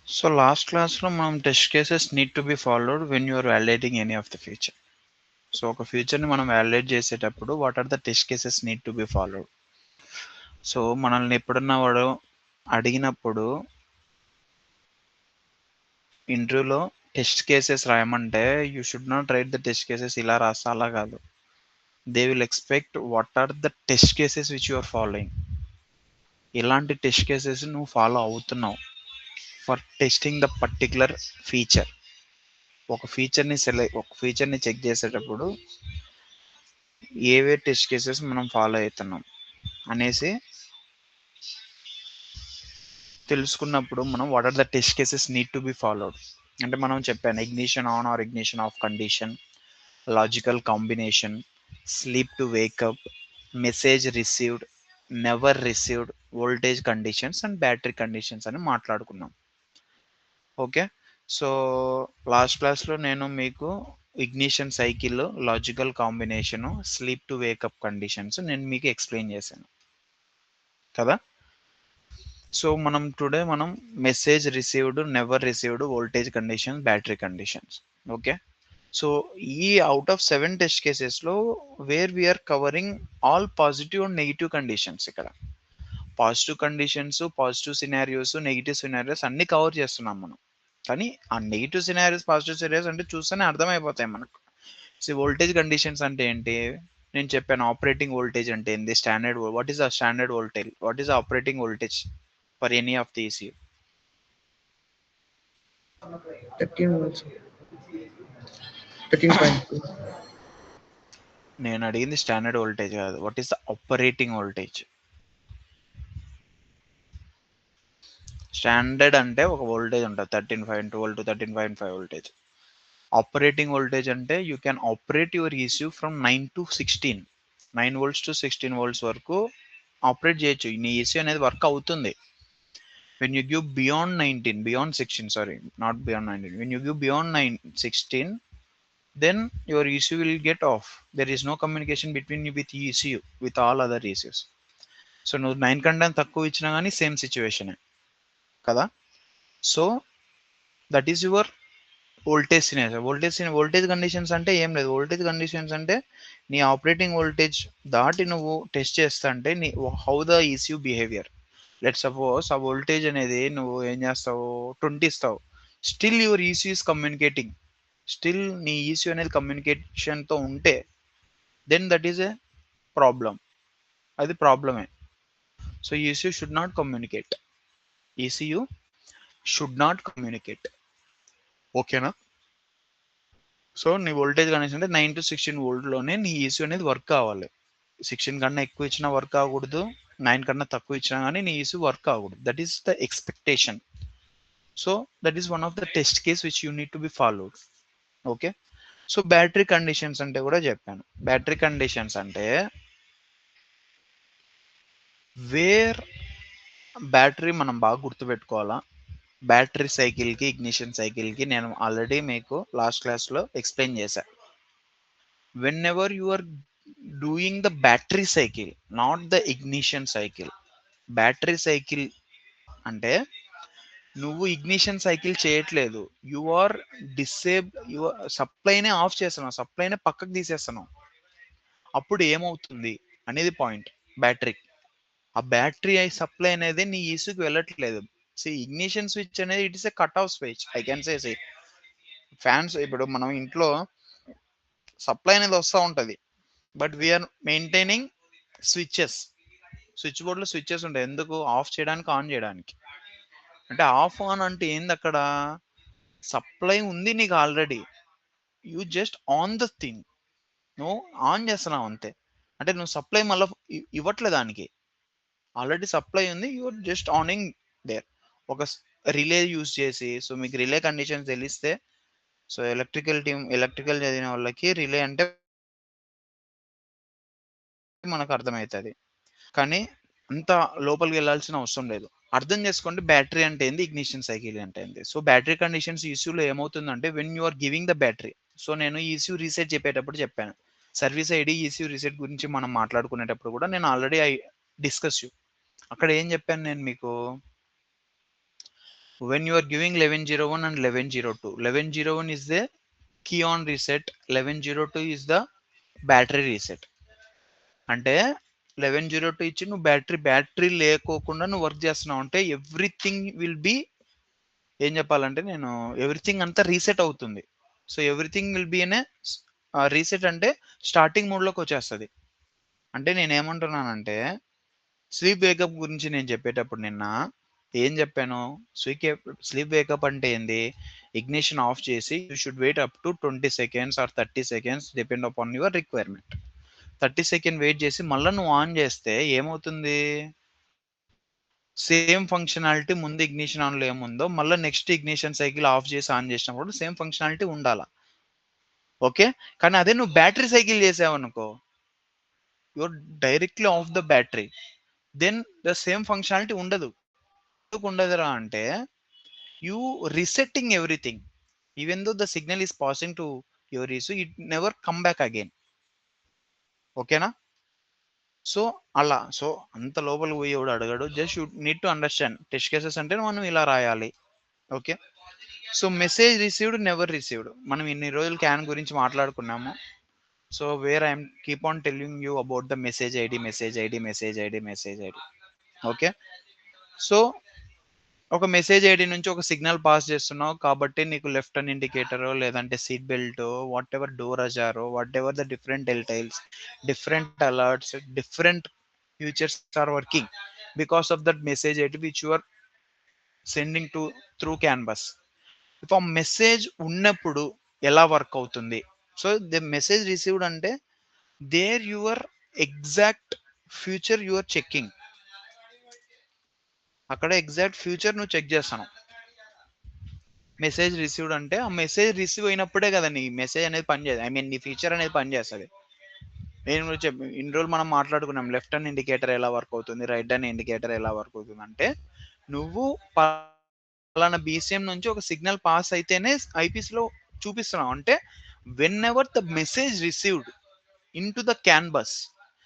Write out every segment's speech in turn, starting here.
So last class లో మనం test cases need to be followed when you are validating any of the feature. So ఒక feature ని మనం validate చేసేటప్పుడు what are the test cases need to be followed. So మనల్ని ఎప్పుడన్నా వాడు అడిగినప్పుడు ఇంటర్వ్యూలో టెస్ట్ కేసెస్ రాయమంటే you should not write the test cases ఇలా రాస్తా అలా కాదు. They will expect what are the test cases which you are following. ఇలాంటి టెస్ట్ కేసెస్ నువ్వు ఫాలో అవుతున్నావు for testing the particular feature. ఒక ఫీచర్ని చెక్ చేసేటప్పుడు ఏవే టెస్ట్ కేసెస్ మనం ఫాలో అవుతున్నాం అనేసి తెలుసుకున్నప్పుడు మనం what are the test cases need to be followed. అంటే మనం చెప్పాను ignition on or ignition off condition, logical combination, sleep to wake up, message received, never received, voltage conditions and battery conditions అని మాట్లాడుకున్నాం. ఓకే, సో లాస్ట్ క్లాస్లో నేను మీకు ignition cycle, logical combination, sleep to wake up conditions నేను మీకు explain చేశాను కదా. So మనం టుడే మనం message received, never received, voltage condition, battery conditions. Okay, so ఈ అవుట్ ఆఫ్ 7 టెస్ట్ కేసెస్లో where we're covering all positive and negative conditions. ఇక్కడ positive conditions, positive scenarios, negative scenarios అన్ని కవర్ చేస్తున్నాం మనం. కానీ ఆ నెగిటివ్ సినారియోస్, పాజిటివ్ సినారియోస్ అంటే చూస్తేనే అర్థమైపోతాయి మనకు. సో వోల్టేజ్ కండిషన్స్ అంటే ఏంటి, నేను చెప్పాను ఆపరేటింగ్ వోల్టేజ్ అంటే ఏంది, standard what is the standard voltage, what is the operating voltage for any of the ECU. 13 volts, 13.2. నేను అడిగింది స్టాండర్డ్ వోల్టేజ్ కాదు, what is the operating voltage. Standard అంటే ఒక వోల్టేజ్ ఉంటుంది 13.12 టు 13.5 వోల్టేజ్. ఆపరేటింగ్ వోల్టేజ్ అంటే you can operate your ECU from 9 to 16, 9 volts to 16 volts వరకు operate చేయొచ్చు. నీ ECU అనేది వర్క్ అవుతుంది. When you give beyond 19, beyond 16, sorry not beyond 19, when you give beyond 16, then your ECU will get off. There is no communication between you with ECU with all other ECUs. So నువ్వు 9 కంటే తక్కువ ఇచ్చినా కానీ same సిచ్యువేషనే కదా. So that is your voltage scenario. Voltage conditions అంటే ఏం లేదు. Voltage conditions అంటే నీ ఆపరేటింగ్ వోల్టేజ్ దాటి నువ్వు టెస్ట్ చేస్తా అంటే నీ how the ECU behaviour. Let suppose ఆ వోల్టేజ్ అనేది నువ్వు ఏం చేస్తావు 20 ఇస్తావు, still your ECU is communicating, still నీ ECU అనేది కమ్యూనికేషన్తో ఉంటే then that is a problem. అది ప్రాబ్లమే. So ECU should not communicate, ECU should not communicate. ఓకేనా. సో నీ వోల్టేజ్ కండిషన్ అంటే 9 టు 16 వోల్ట్లోనే నీ ECU అనేది వర్క్ కావాలి. 16 కన్నా ఎక్కువ ఇచ్చినా వర్క్ కాకూడదు, 9 కన్నా తక్కువ ఇచ్చినా కానీ నీ ECU వర్క్ కాకూడదు. That is the expectation. So that is one of the test case which you need to be followed. Okay, so battery conditions అంటే కూడా చెప్పాను. బ్యాటరీ కండిషన్స్ అంటే వేర్ బ్యాటరీ మనం బాగా గుర్తుపెట్టుకోవాలా. బ్యాటరీ సైకిల్కి, ఇగ్నిషన్ సైకిల్కి నేను ఆల్రెడీ మీకు లాస్ట్ క్లాస్లో ఎక్స్ప్లెయిన్ చేశాను. Whenever you are doing the battery cycle, not the ignition cycle. Battery cycle అంటే నువ్వు ఇగ్నిషన్ సైకిల్ చేయట్లేదు, యు ఆర్ యు సప్లైనే ఆఫ్ చేస్తున్నావు, సప్లైనే పక్కకు తీసేస్తున్నావు. అప్పుడు ఏమవుతుంది అనేది పాయింట్. బ్యాటరీ, ఆ బ్యాటరీ సప్లై అనేది నీ ఈసుకు వెళ్ళట్లేదు. సి ఇగ్నిషన్ స్విచ్ అనేది it is a cut off switch. I can say fans ఇప్పుడు మనం ఇంట్లో సప్లై అనేది వస్తూ ఉంటుంది, but we're maintaining switches. Switch బోర్డ్లో స్విచ్చెస్ ఉంటాయి, ఎందుకు ఆఫ్ చేయడానికి, ఆన్ చేయడానికి. అంటే ఆఫ్ ఆన్ అంటే ఏంది, అక్కడ సప్లై ఉంది నీకు already, you just on the thing, నువ్వు ఆన్ చేస్తున్నావు అంతే. అంటే నువ్వు సప్లై మళ్ళీ ఇవ్వట్లే దానికి, ఆల్రెడీ సప్లై ఉంది, యూఆర్ జస్ట్ ఆనింగ్ దేర్. ఒక రిలే యూజ్ చేసి, సో మీకు రిలే కండిషన్స్ తెలిస్తే, సో ఎలక్ట్రికల్ చదివిన వాళ్ళకి రిలే అంటే మనకు అర్థమవుతుంది. కానీ అంత లోపలికి వెళ్ళాల్సిన అవసరం లేదు. అర్థం చేసుకోండి బ్యాటరీ అంటే ఏంది, ఇగ్నిషన్ సైకిల్ అంటే ఏంది. సో బ్యాటరీ కండిషన్స్ ECUలో ఏమవుతుందంటే when you are giving the battery. So నేను ECU రీసెట్ చెప్పేటప్పుడు చెప్పాను, సర్వీస్ ఐడి ECU రీసెట్ గురించి మనం మాట్లాడుకునేటప్పుడు కూడా నేను ఆల్రెడీ డిస్కస్ అక్కడ ఏం చెప్పాను నేను మీకు, when you are giving 1101 and 1102, 1101 is the key on reset, 1102 is the battery reset. అంటే 1102 ఇచ్చి నువ్వు బ్యాటరీ లేకోకుండా నువ్వు వర్క్ చేస్తున్నావు అంటే ఎవ్రీథింగ్ విల్ బి, ఏం చెప్పాలంటే నేను, ఎవ్రీథింగ్ అంతా రీసెట్ అవుతుంది. సో ఎవ్రీథింగ్ విల్ బి అనే రీసెట్ అంటే స్టార్టింగ్ మోడ్లోకి వచ్చేస్తుంది. అంటే నేను ఏమంటున్నానంటే స్లీప్ వేకప్ గురించి నేను చెప్పేటప్పుడు నిన్న ఏం చెప్పాను, స్లీప్ వేకప్ అంటే ఏంది, ఇగ్నిషన్ ఆఫ్ చేసి you should wait up to 20 seconds or 30 seconds depend upon your requirement. 30 second wait చేసి మళ్ళీ నువ్వు ఆన్ చేస్తే ఏమవుతుంది, సేమ్ ఫంక్షనాలిటీ ముందు ఇగ్నిషన్ ఆన్లో ఏముందో మళ్ళీ నెక్స్ట్ ఇగ్నిషన్ సైకిల్ ఆఫ్ చేసి ఆన్ చేసినప్పుడు సేమ్ ఫంక్షనాలిటీ ఉండాలా. ఓకే, కానీ అదే నువ్వు బ్యాటరీ సైకిల్ చేసావనుకో, your directly off the battery, then the same functionality ఉండదు. ఎందుకు ఉండదురా అంటే you resetting everything, even though the signal is passing to your issue, it never come back again. ఓకేనా? సో అలా, సో అంత లోపలికి పోయి ఎవడు అడగడు, just you need to understand test cases అంటే మనం ఇలా రాయాలి. Okay, so message received never received, మనం ఇన్ని రోజులు క్యాన్ గురించి మాట్లాడుకున్నాము. So where I'm keep on telling you about the message ID, message ID, message ID, message ID. Okay, so ఒక మెసేజ్ ఐడి నుంచి ఒక సిగ్నల్ పాస్ చేస్తున్నావు కాబట్టి నీకు లెఫ్ట్ టర్న్ ఇండికేటర్ లేదంటే seat belt, whatever door ajar, whatever the different telltales, different alerts, different features are working because of that message ID which you are sending to through CAN bus. If ఆ message ఉన్నప్పుడు ఎలా work అవుతుంది, so the message received అంటే there your exact feature your checking, అక్కడ exact feature నువ్వు check చేస్తాను. Message received అంటే ఆ మెసేజ్ రిసీవ్ అయినప్పుడే కదా నీ మెసేజ్ అనేది పనిచేస్తుంది, ఐ మీన్ నీ ఫీచర్ అనేది పనిచేస్తుంది. నేను చెప్పి ఇన్ని రోజులు మనం మాట్లాడుకున్నాం లెఫ్ట్ హ్యాండ్ ఇండికేటర్ ఎలా వర్క్ అవుతుంది, రైట్ హ్యాండ్ ఇండికేటర్ ఎలా వర్క్ అవుతుంది అంటే, నువ్వు పలానా బీసీఎం నుంచి ఒక సిగ్నల్ పాస్ అయితేనే ఐపీసీలో చూపిస్తున్నావు. అంటే whenever the message received in to the CAN bus,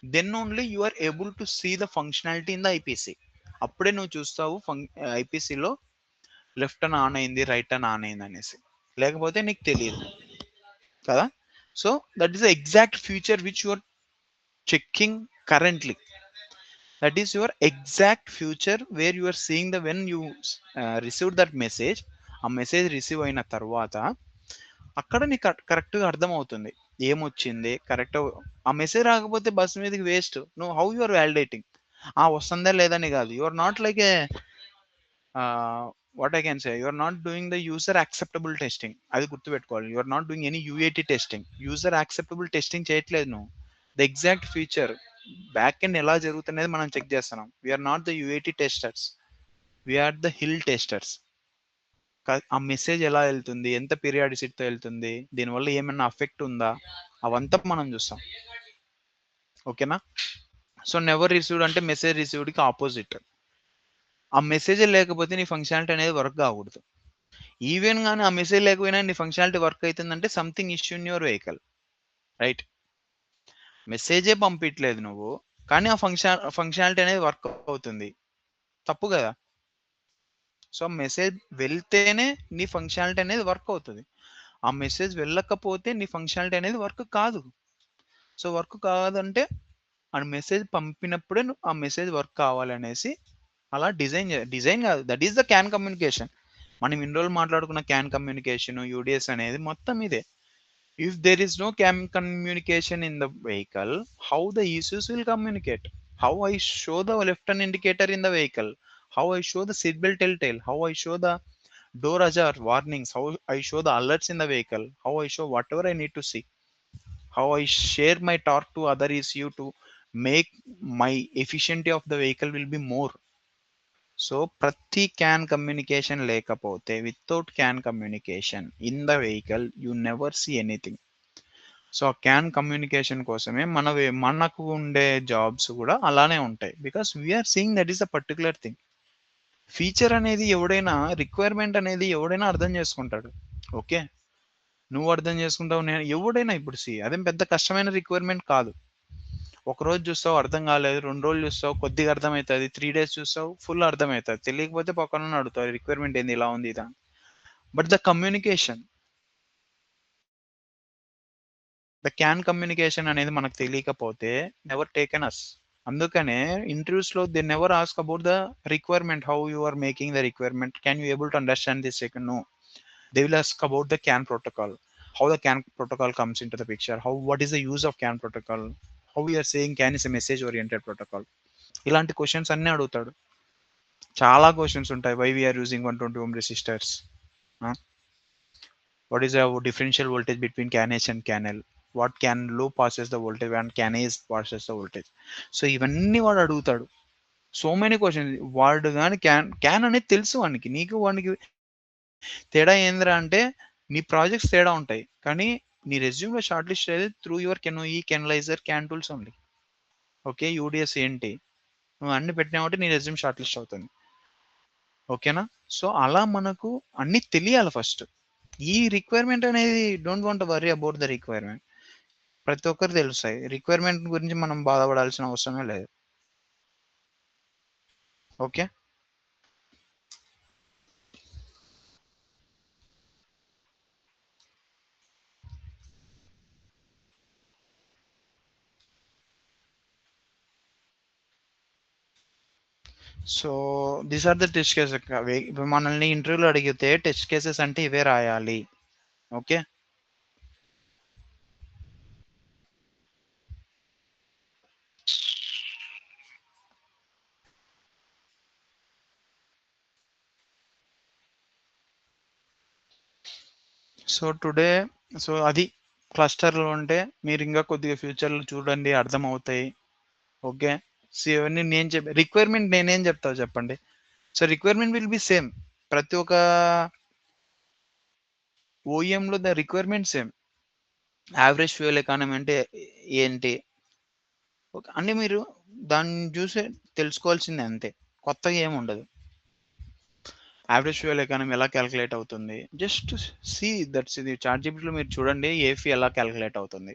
then only you are able to see the functionality in the IPC. అప్పుడే నువ్వు చూస్తావు ఐపీసీలో లెఫ్ట్ అని ఆన్ అయింది, రైట్ అని ఆన్ అయింది అనేసి, లేకపోతే నీకు తెలియదు కదా. So that is the exact feature which you are checking currently, that is your exact feature where you are seeing the when you receive that message. ఆ మెసేజ్ రిసీవ్ అయిన తర్వాత అక్కడ నీకు కరెక్ట్గా అర్థమవుతుంది ఏమొచ్చింది కరెక్ట్. ఆ మెసేజ్ రాకపోతే బస్సు మీదకి వేస్ట్, నువ్వు హౌ యు ఆర్ వ్యాలిడేటింగ్, వస్తుందా లేదని కాదు, you are not like a what I can say, you are not doing the user acceptable testing. అది గుర్తుపెట్టుకోవాలి, you are not doing any UAT testing, user acceptable testing చేయట్లేదు నువ్వు. The exact feature back end ఎలా జరుగుతున్నది మనం check చేస్తున్నాం. We're not the UAT testers, we're the HIL testers. ఆ message ఎలా వెళ్తుంది, ఎంత పీరియాడిసిటీతో వెళ్తుంది, దీనివల్ల ఏమైనా అఫెక్ట్ ఉందా, అవంతా మనం చూస్తాం. ఓకేనా? సో నెవర్ రిసీవ్డ్ అంటే మెసేజ్ రిసీవ్డ్కి ఆపోజిట్. ఆ మెసేజ్ లేకపోతే నీ ఫంక్షనాలిటీ అనేది వర్క్ కాకూడదు. ఈవెన్ కానీ ఆ మెసేజ్ లేకపోయినా నీ ఫంక్షనాలిటీ వర్క్ అవుతుందంటే something issue in your vehicle, right? మెసేజే పంపించలేదు నువ్వు, కానీ ఆ ఫంక్షనాలిటీ అనేది వర్క్ అవుతుంది, తప్పు కదా. సో మెసేజ్ వెళ్తేనే నీ ఫంక్షనాలిటీ అనేది వర్క్ అవుతుంది, ఆ మెసేజ్ వెళ్ళకపోతే నీ ఫంక్షనాలిటీ అనేది వర్క్ కాదు. సో వర్క్ కాదంటే ఆ మెసేజ్ పంపినప్పుడే ఆ మెసేజ్ వర్క్ కావాలనేసి అలా డిజైన్ కాదు, that is the CAN communication. మనం ఇన్ని రోజులు మాట్లాడుకున్న క్యాన్ కమ్యూనికేషన్, యూడిఎస్ అనేది మొత్తం ఇదే. If there is no communication in the vehicle, how the ECUs will communicate? How I show the left turn indicator in the vehicle? How I show the seatbelt telltale? How I show the door ajar warnings? How I show the alerts in the vehicle? How I show whatever I need to see? How I share my torque to other ECU to make my efficiency of the vehicle will be more. So ప్రతి CAN communication లేకపోతే, without CAN communication in the vehicle you never see anything. So ఆ CAN communication కోసమే మనకు ఉండే jobs కూడా అలానే ఉంటాయి, because we're seeing that is a particular thing. Feature అనేది ఎవడైనా, రిక్వైర్మెంట్ అనేది ఎవడైనా అర్థం చేసుకుంటాడు. ఓకే, నువ్వు అర్థం చేసుకుంటావు, నేను ఎవడైనా ఇప్పుడు అదేం పెద్ద కష్టమైన రిక్వైర్మెంట్ కాదు. ఒకరోజు చూస్తావు అర్థం కాలేదు, 2 రోజులు చూస్తావు కొద్దిగా అర్థమవుతుంది, 3 డేస్ చూస్తావు ఫుల్ అర్థమవుతుంది. తెలియకపోతే పక్కన అడుగుతావు రిక్వైర్మెంట్ ఏంది ఇలా ఉంది ఇదా. బట్ ద క్యాన్ కమ్యూనికేషన్ అనేది మనకు తెలియకపోతే నెవర్ టేకెన్ అస్. అందుకనే ఇంటర్వ్యూస్ లో they never ask about the requirement, how you are making the requirement, can you able to understand this second. No, they will ask about the CAN protocol, how the CAN protocol comes into the picture, how what is the use of CAN protocol, how we are saying CAN is a message oriented protocol. ఇలాంటి questions అన్నీ అడుగుతాడు. చాలా questions ఉంటాయి. Why we're using 120 ohm resistors, what is the differential voltage between CAN H and CAN L, what CAN low passes the voltage and CAN A passes the voltage. So ఇవన్నీ వాడు అడుగుతాడు. So many questions. వాడు కానీ can అనేది తెలుసు వానికి, నీకు వానికి తేడా ఏందిరా అంటే నీ ప్రాజెక్ట్స్ తేడా ఉంటాయి, కానీ నీ రెజ్యూమ్లో షార్ట్ లిస్ట్ అయ్యేది through your CANoe, CANalyzer, CAN tools only. Okay, UDS ఏంటి నువ్వు అన్ని పెట్టినావంటే నీ రెజ్యూమ్ షార్ట్ లిస్ట్ అవుతుంది. ఓకేనా? సో అలా మనకు అన్ని తెలియాలి ఫస్ట్. ఈ రిక్వైర్మెంట్ అనేది don't want worry about the requirement. ప్రతి ఒక్కరు తెలుస్తాయి. రిక్వైర్మెంట్ గురించి మనం బాధపడాల్సిన అవసరమే లేదు. Okay, so these are the test cases. ఇప్పుడు మనల్ని ఇంటర్వ్యూలో అడిగితే టెస్ట్ కేసెస్ అంటే ఇవే రాయాలి. ఓకే, సో టుడే, సో అది క్లస్టర్లో ఉంటే మీరు ఇంకా కొద్దిగా ఫ్యూచర్లో చూడండి, అర్థమవుతాయి. ఓకే, సో ఇవన్నీ నేను రిక్వైర్మెంట్ నేనేం చెప్తావు చెప్పండి. So requirement will be same. ప్రతి ఒక్క ఓఈఎంలో the requirement same. Average fuel economy అంటే ఏంటి, ఓకే అంటే మీరు దాన్ని చూసి తెలుసుకోవాల్సిందే అంతే, కొత్తగా ఏమి ఉండదు. యావరేజ్ ఫ్యూయల్ ఎకానమీ ఎలా క్యాలిక్యులేట్ అవుతుంది, జస్ట్ సి దట్స్ ఇది. చాట్ జీపీటీలో మీరు చూడండి ఏఎఫ్ఈ ఎలా క్యాలిక్యులేట్ అవుతుంది,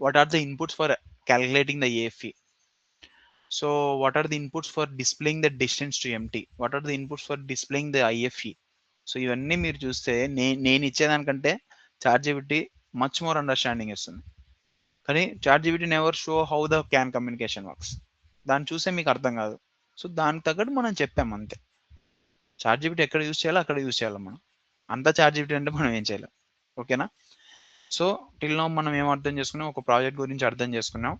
what are the inputs for calculating the AFE. So what are the inputs for displaying the distance to empty, what are the inputs for displaying the IFE. So ఇవన్నీ మీరు చూస్తే నేను ఇచ్చేదానికంటే chat GPT much more understanding ఇస్తుంది. కానీ chat GPT never show how the CAN communication works. దాన్ని చూసే మీకు అర్థం కాదు. సో దానికి తగ్గట్టు మనం చెప్పాం అంతే. చాట్ జీపీటీ ఎక్కడ యూస్ చేయాలో అక్కడ యూస్ చేయాలి మనం. అంతా చాట్ జీపీటీ అంటే మనం ఏం చేయలేం. ఓకేనా? సో టిల్ నౌ మనం ఏం అర్థం చేసుకున్నాం, ఒక ప్రాజెక్ట్ గురించి అర్థం చేసుకున్నాం.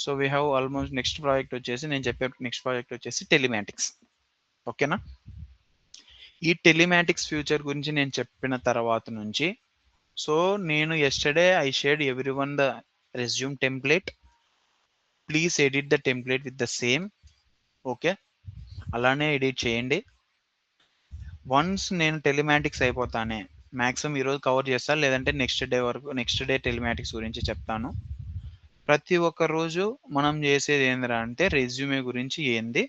So we have almost next project వచ్చేసి, నేను చెప్పే నెక్స్ట్ ప్రాజెక్ట్ వచ్చేసి టెలిమాటిక్స్. ఓకేనా? ఈ టెలిమాటిక్స్ ఫ్యూచర్ గురించి నేను చెప్పిన తర్వాత నుంచి, సో నేను yesterday I shared every one the resume template. Please edit the template with the same. Okay, అలానే ఎడిట్ చేయండి. వన్స్ నేను టెలిమాటిక్స్ అయిపోతానే, మ్యాక్సిమం ఈరోజు కవర్ చేస్తాను, లేదంటే నెక్స్ట్ డే వరకు, నెక్స్ట్ డే టెలిమాటిక్స్ గురించి చెప్తాను. ప్రతి ఒక్క రోజు మనం చేసేది ఏందిరా అంటే రెజ్యూమే గురించి ఏంది,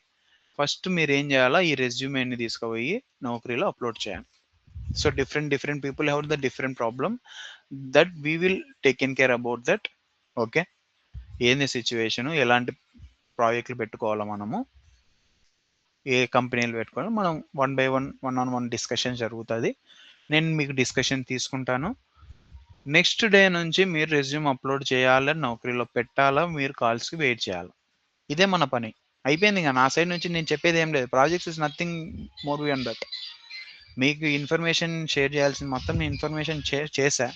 ఫస్ట్ మీరు ఏం చేయాలా, ఈ రెజ్యూమేని తీసుకుపోయి నౌకరీలో అప్లోడ్ చేయాలి. So different people have the different problem, that we will taken care about that. Okay, ఏంది సిచ్యువేషన్, ఎలాంటి ప్రాజెక్టులు పెట్టుకోవాలో మనము, ఏ కంపెనీలు పెట్టుకోవాలి, మనం one by one on one discussion జరుగుతుంది. నేను మీకు డిస్కషన్ తీసుకుంటాను. నెక్స్ట్ డే నుంచి మీరు రెజ్యూమ్ అప్లోడ్ చేయాలి, నౌకరీలో పెట్టాలా, మీరు కాల్స్కి వెయిట్ చేయాలి. ఇదే మన పని. అయిపోయింది. ఇంకా నా సైడ్ నుంచి నేను చెప్పేది ఏం లేదు. Projects is nothing more beyond that. మీకు ఇన్ఫర్మేషన్ షేర్ చేయాల్సింది మొత్తం నేను ఇన్ఫర్మేషన్ చేశా.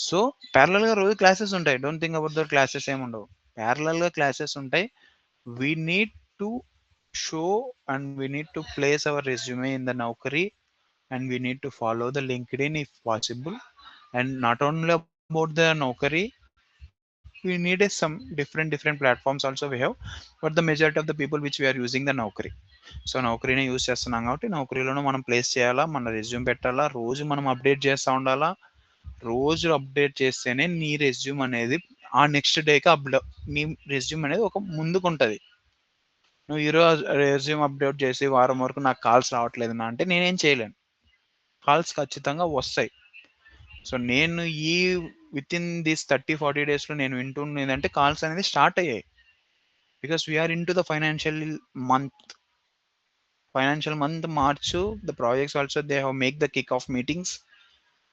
సో ప్యారలల్గా రోజు క్లాసెస్ ఉంటాయి. Don't think about the classes ఏమి ఉండవు. ప్యారలల్గా క్లాసెస్ ఉంటాయి. We need to show and we need to place our resume in the Naukri, and we need to follow the LinkedIn if possible. And not only about the Naukri, we need some different platforms also we have, but the majority of the people which we are using the Naukri. So నౌకరీనే use చేస్తున్నాం కాబట్టి నౌకరీలోనూ మనం place చేయాలా, మన resume పెట్టాలా, రోజు మనం update చేస్తూ ఉండాలా. రోజు అప్డేట్ చేస్తేనే నీ రెజ్యూమ్ అనేది ఆ నెక్స్ట్ డేకి నీ రెజ్యూమ్ అనేది ఒక ముందుకు ఉంటుంది. నువ్వు ఈరోజు రెజ్యూమ్ అప్డేట్ చేసి వారం వరకు నాకు కాల్స్ రావట్లేదు నా అంటే నేనేం చేయలేను. కాల్స్ ఖచ్చితంగా వస్తాయి. సో నేను ఈ విత్ ఇన్ దిస్ 30-40 డేస్లో నేను వింటున్నదంటే కాల్స్ అనేది స్టార్ట్ అయ్యాయి. Because we're in to the month financial month March. The projects also they have make the kick off meetings.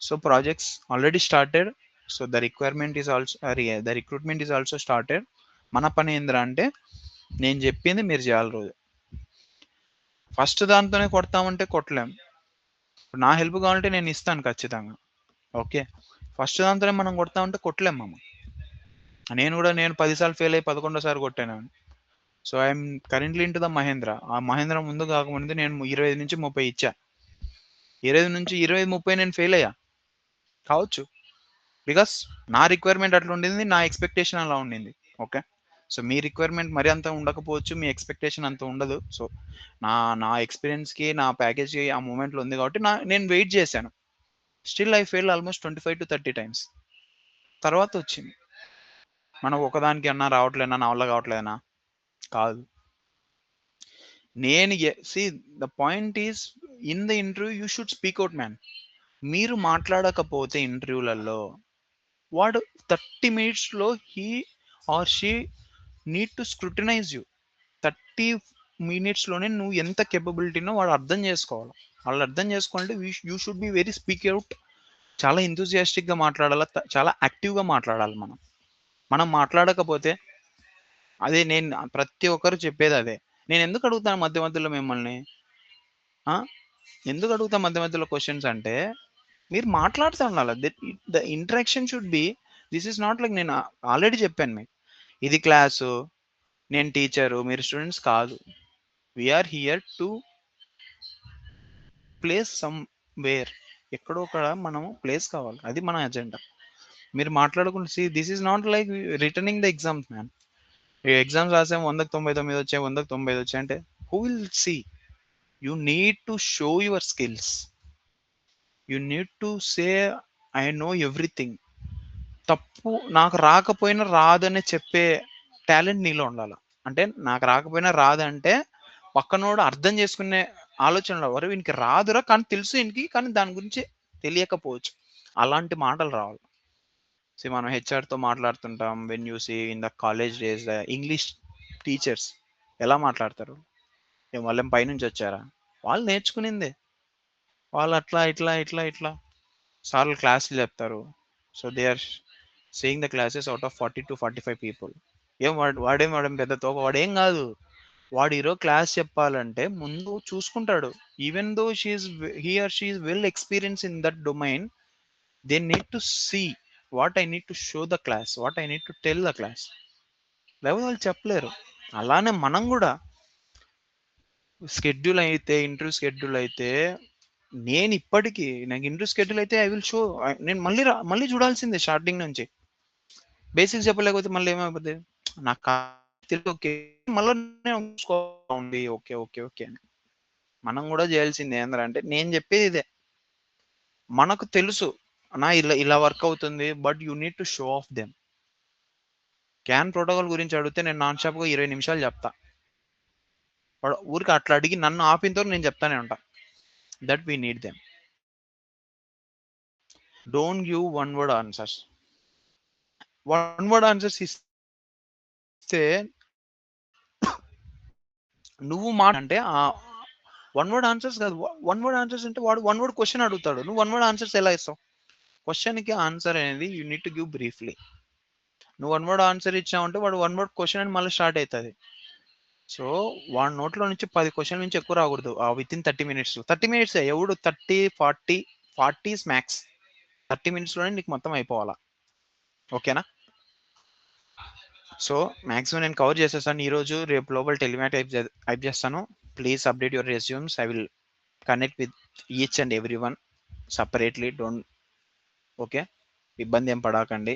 So projects already started. So the requirement is also the recruitment is also started. మన పని ఏంద్రా అంటే నేను చెప్పింది మీరు చేయాలి. రోజు first దాంతోనే కొడతామంటే కొట్టలేం. నా హెల్ప్ కావాలంటే నేను ఇస్తాను ఖచ్చితంగా. ఓకే, ఫస్ట్ దాంతోనే మనం కొడతామంటే కొట్టలేం మామ. నేను 10 సార్లు ఫెయిల్ అయ్యి 11సారి కొట్టాను. So I'm currently in to the Mahindra. ఆ మహేంద్ర ముందు కాకముందు నేను 25 నుంచి 30 ఇచ్చా. 20 నుంచి 20-30 నేను ఫెయిల్ అయ్యా కావచ్చు. బికాస్ నా రిక్వైర్మెంట్ అట్లా ఉండింది, నా ఎక్స్పెక్టేషన్ అలా ఉండింది. ఓకే, సో మీ రిక్వైర్మెంట్ మరి అంత ఉండకపోవచ్చు, మీ ఎక్స్పెక్టేషన్ అంత ఉండదు. సో నా నా ఎక్స్పీరియన్స్కి నా ప్యాకేజ్కి ఆ మూమెంట్లో ఉంది కాబట్టి నేను వెయిట్ చేశాను. Still I fail almost 25-30 times. తర్వాత వచ్చింది. మనకు ఒకదానికి అన్నా రావట్లేనా, నా వల్ల కావట్లేదనా కాదు. నేను see the point is in the interview you should speak out man. మీరు మాట్లాడకపోతే ఇంటర్వ్యూలలో వాడు 30 మినిట్స్లో he or she need to scrutinise you. 30 మినిట్స్లోనే నువ్వు ఎంత కేపబిలిటీనో వాడు అర్థం చేసుకోవాలి. వాళ్ళు అర్థం చేసుకోవాలంటే you should be very speak out. చాలా ఎంతూజియాస్టిక్గా మాట్లాడాలి, చాలా యాక్టివ్గా మాట్లాడాలి. మనం మాట్లాడకపోతే అదే నేను ప్రతి ఒక్కరు చెప్పేది అదే. నేను ఎందుకు అడుగుతాను మధ్య మధ్యలో మిమ్మల్ని, ఎందుకు అడుగుతా మధ్య మధ్యలో క్వశ్చన్స్ అంటే మీరు మాట్లాడుతూ ఉండాలి. The interaction should be this is not like నేను ఆల్రెడీ చెప్పాను మీకు, ఇది క్లాసు, నేను టీచరు, మీరు స్టూడెంట్స్ కాదు. We're here to place some, ఎక్కడో ఒక మనం ప్లేస్ కావాలి, అది మన అజెండా. మీరు మాట్లాడుకుంటే see this is not like returning the exams man. Exams రాసాము 100కి 99 వచ్చాయి, 100కి 90 వచ్చాయి అంటే who will see? You need to show your skills. You need to say I know everything. తప్పు నాకు రాకపోయినా రాదని చెప్పే టాలెంట్ నీలో ఉండాలి. అంటే నాకు రాకపోయినా రాదంటే పక్కనోడు అర్థం చేసుకునే ఆలోచనలో వరకు వీనికి రాదురా కానీ తెలుసు వీనికి, కానీ దాని గురించి తెలియకపోవచ్చు. అలాంటి మాటలు రావాలి. సో మనం హెచ్ఆర్తో మాట్లాడుతుంటాం. When you see in the college days the English teachers ఎలా మాట్లాడతారు? వాళ్ళేం పైనుంచి వచ్చారా? వాళ్ళు నేర్చుకునిందే. వాళ్ళు అట్లా ఇట్లా ఇట్లా ఇట్లా సార్లు క్లాసులు చెప్తారు. So they are saying the classes out of 40-45 people. వాడేం పెద్ద తోక, వాడేం కాదు. వాడు ఈరోజు క్లాస్ చెప్పాలంటే ముందు చూసుకుంటాడు. Even though he or she is well experience in that domain, they need to see what I need to show the class, what I need to tell the class. లేకపోతే వాళ్ళు చెప్పలేరు. అలానే మనం కూడా ఇంటర్వ్యూ షెడ్యూల్ అయితే నేను ఇప్పటికీ నాకు ఇంటర్వ్యూ షెడ్యూల్ అయితే ఐ విల్ షో. నేను మళ్ళీ చూడాల్సిందే స్టార్టింగ్ నుంచి. బేసిక్స్ చెప్పలేకపోతే మళ్ళీ ఏమైపోతుంది నాకు తెలుసు. ఓకే, మళ్ళీ ఓకే ఓకే ఓకే అని మనం కూడా చేయాల్సింది ఏంటంటే నేను చెప్పేది ఇదే. మనకు తెలుసు ఇలా ఇలా వర్క్ అవుతుంది, but you need to show off them. Can protocol గురించి అడిగితే నేను నాన్ స్టాప్గా 20 నిమిషాలు చెప్తా. ఊరికి అట్లా అడిగి నన్ను ఆపిన నేను చెప్తానే ఉంటా. That we need them. Don't give one word answers. One word answers ఇస్తే నువ్వు అంటే వన్ వర్డ్ ఆన్సర్స్ కాదు. వన్ వర్డ్ ఆన్సర్స్ అంటే వాడు వన్ వర్డ్ క్వశ్చన్ అడుగుతాడు, నువ్వు వన్ వర్డ్ ఆన్సర్స్ ఎలా ఇస్తావు? క్వశ్చన్కి ఆన్సర్ అనేది you need to give briefly. నువ్వు వన్ వర్డ్ ఆన్సర్ ఇచ్చావంటే వాడు వన్ వర్డ్ క్వశ్చన్ అని మళ్ళీ స్టార్ట్ అవుతుంది. సో వాడి నోట్లో నుంచి 10 క్వశ్చన్ నుంచి ఎక్కువ రాకూడదు విత్ ఇన్ 30 మినిట్స్. 30 మినిట్స్ ఎవడు 30-40 మ్యాక్స్. 30 మినిట్స్లోనే నీకు మొత్తం అయిపోవాలా. ఓకేనా? సో మ్యాక్సిమం నేను కవర్ చేసేస్తాను ఈరోజు. రేపు లోపల టెలిమాట్ టైప్ చేస్తాను. Please update your resumes. I will connect with each and every one separately. Don't okay, ఇబ్బంది ఏం పడకండి.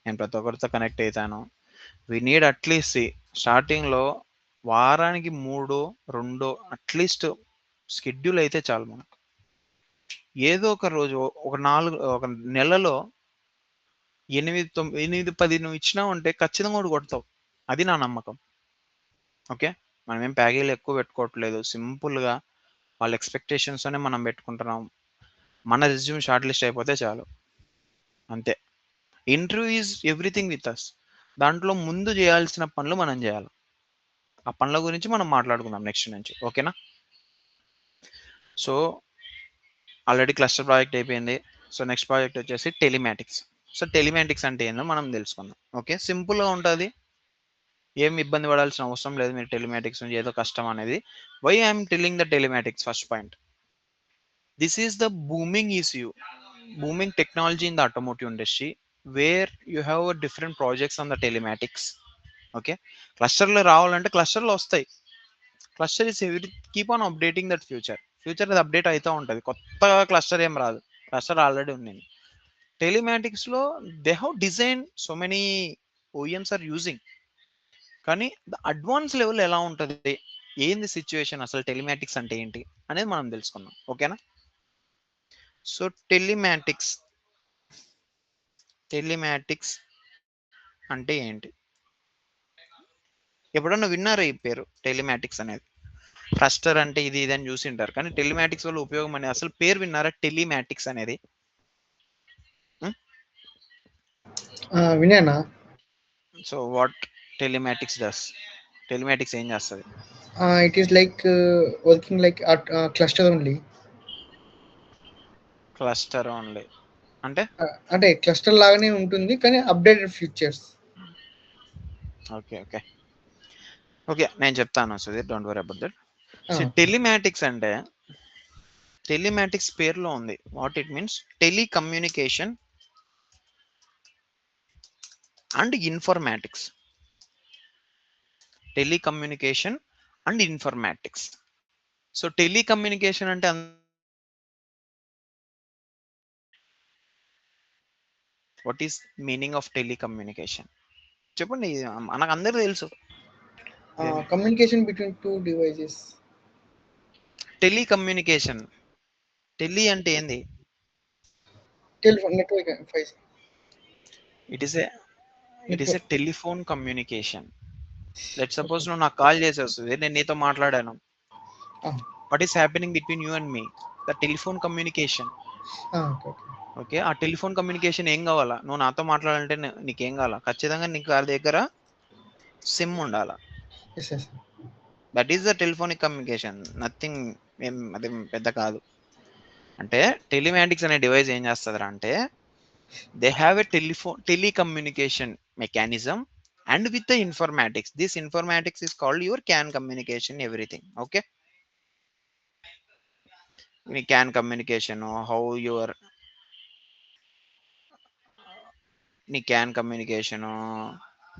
నేను ప్రతి ఒక్కరితో కనెక్ట్ అవుతాను. వి నీడ్ అట్లీస్ట్ స్టార్టింగ్లో వారానికి 3-2 అట్లీస్ట్ షెడ్యూల్ అయితే చాలు మనకు. ఏదో ఒక రోజు ఒక నెలలో 8-10 నువ్వు ఇచ్చినావు అంటే ఖచ్చితంగా కూడా కొడతావు. అది నా నమ్మకం. ఓకే, మనం ఏం ప్యాకేజీలు ఎక్కువ పెట్టుకోవట్లేదు. సింపుల్గా వాళ్ళ ఎక్స్పెక్టేషన్స్తోనే మనం పెట్టుకుంటున్నాం. మన రెజ్యూమ్ షార్ట్ లిస్ట్ అయిపోతే చాలు, అంతే. Interview is everything with us. దాంట్లో ముందు చేయాల్సిన పనులు మనం చేయాలి. ఆ పనుల గురించి మనం మాట్లాడుకుందాం నెక్స్ట్ నుంచి, ఓకేనా? సో ఆల్రెడీ క్లస్టర్ ప్రాజెక్ట్ అయిపోయింది. సో నెక్స్ట్ ప్రాజెక్ట్ వచ్చేసి టెలిమాటిక్స్. సో టెలిమాటిక్స్ అంటే ఏందో మనం తెలుసుకుందాం. ఓకే, సింపుల్గా ఉంటుంది, ఏం ఇబ్బంది పడాల్సిన అవసరం లేదు మీరు టెలిమాటిక్స్ నుంచి ఏదో కష్టం అనేది. Why I'm telling the telematics? First point, this is the booming issue, booming technology in the automotive industry where you have a different projects on the telematics. Okay, క్లస్టర్లో రావాలంటే క్లస్టర్లో వస్తాయి. Cluster is every, keep on updating that feature అది update అవుతూ ఉంటుంది. కొత్తగా cluster ఏం రాదు, క్లస్టర్ ఆల్రెడీ ఉంది. టెలిమాటిక్స్లో they have design so many OEMs are using, కానీ ద అడ్వాన్స్ లెవెల్ ఎలా ఉంటుంది, ఏంది సిచ్యువేషన్, అసలు టెలిమాటిక్స్ అంటే ఏంటి అనేది మనం తెలుసుకుందాం, ఓకేనా? సో టెలిమాటిక్స్ అంటే ఏంటి? ఎప్పుడన్నా విన్నారా ఈ పేరు టెలిమాటిక్స్ అనేది? క్లస్టర్ అంటే ఇది ఇది అని చూసి ఉంటారు, కానీ టెలిమాటిక్స్ వల్ల ఉపయోగం అనేది అసలు పేరు విన్నారా టెలిమాటిక్స్ అనేది? విన్నానా? So what telematics does? Telematics ఏం చేస్తుంది? It is like working like at cluster only. Cluster only అంటే? అంటే క్లస్టర్ లాగానే ఉంటుంది కానీ updated features. Okay okay okay, నేను చెప్తాను Sudheer, don't worry about that. So Okay. Telematics అంటే, టెలిమాటిక్స్ పేరులో ఉంది, what it means, telecommunication and informatics. Telecommunication and informatics. So telecommunication అంటే what is meaning of telecommunication? చెప్పండి, మనకు అందరూ తెలుసు. Communication between two devices. Telecommunication, tele అంటే ఏంది? Telephone network. It is a it is Network. A telephone communication. Let suppose నువ్వు నాకు call చేసి వస్తుంది, నేను నీతో మాట్లాడాను, Ah, what is happening between you and me? The telephone communication. okay, okay. Okay, ఆ టెలిఫోన్ కమ్యూనికేషన్ ఏం కావాలా? నువ్వు నాతో మాట్లాడాలంటే నీకేం కావాలా? ఖచ్చితంగా నీకు వారి దగ్గర సిమ్ ఉండాలా. Yes, yes. That is the telephonic communication, nothing. ఏం అది పెద్ద కాదు. అంటే టెలిమాటిక్స్ అనే డివైస్ ఏం చేస్తుందిరా అంటే, they have a telecommunication mechanism and with the informatics. This informatics is called your CAN communication everything. Okay, మీ క్యాన్ కమ్యూనికేషన్, హౌ యువర్ నీ CAN communication,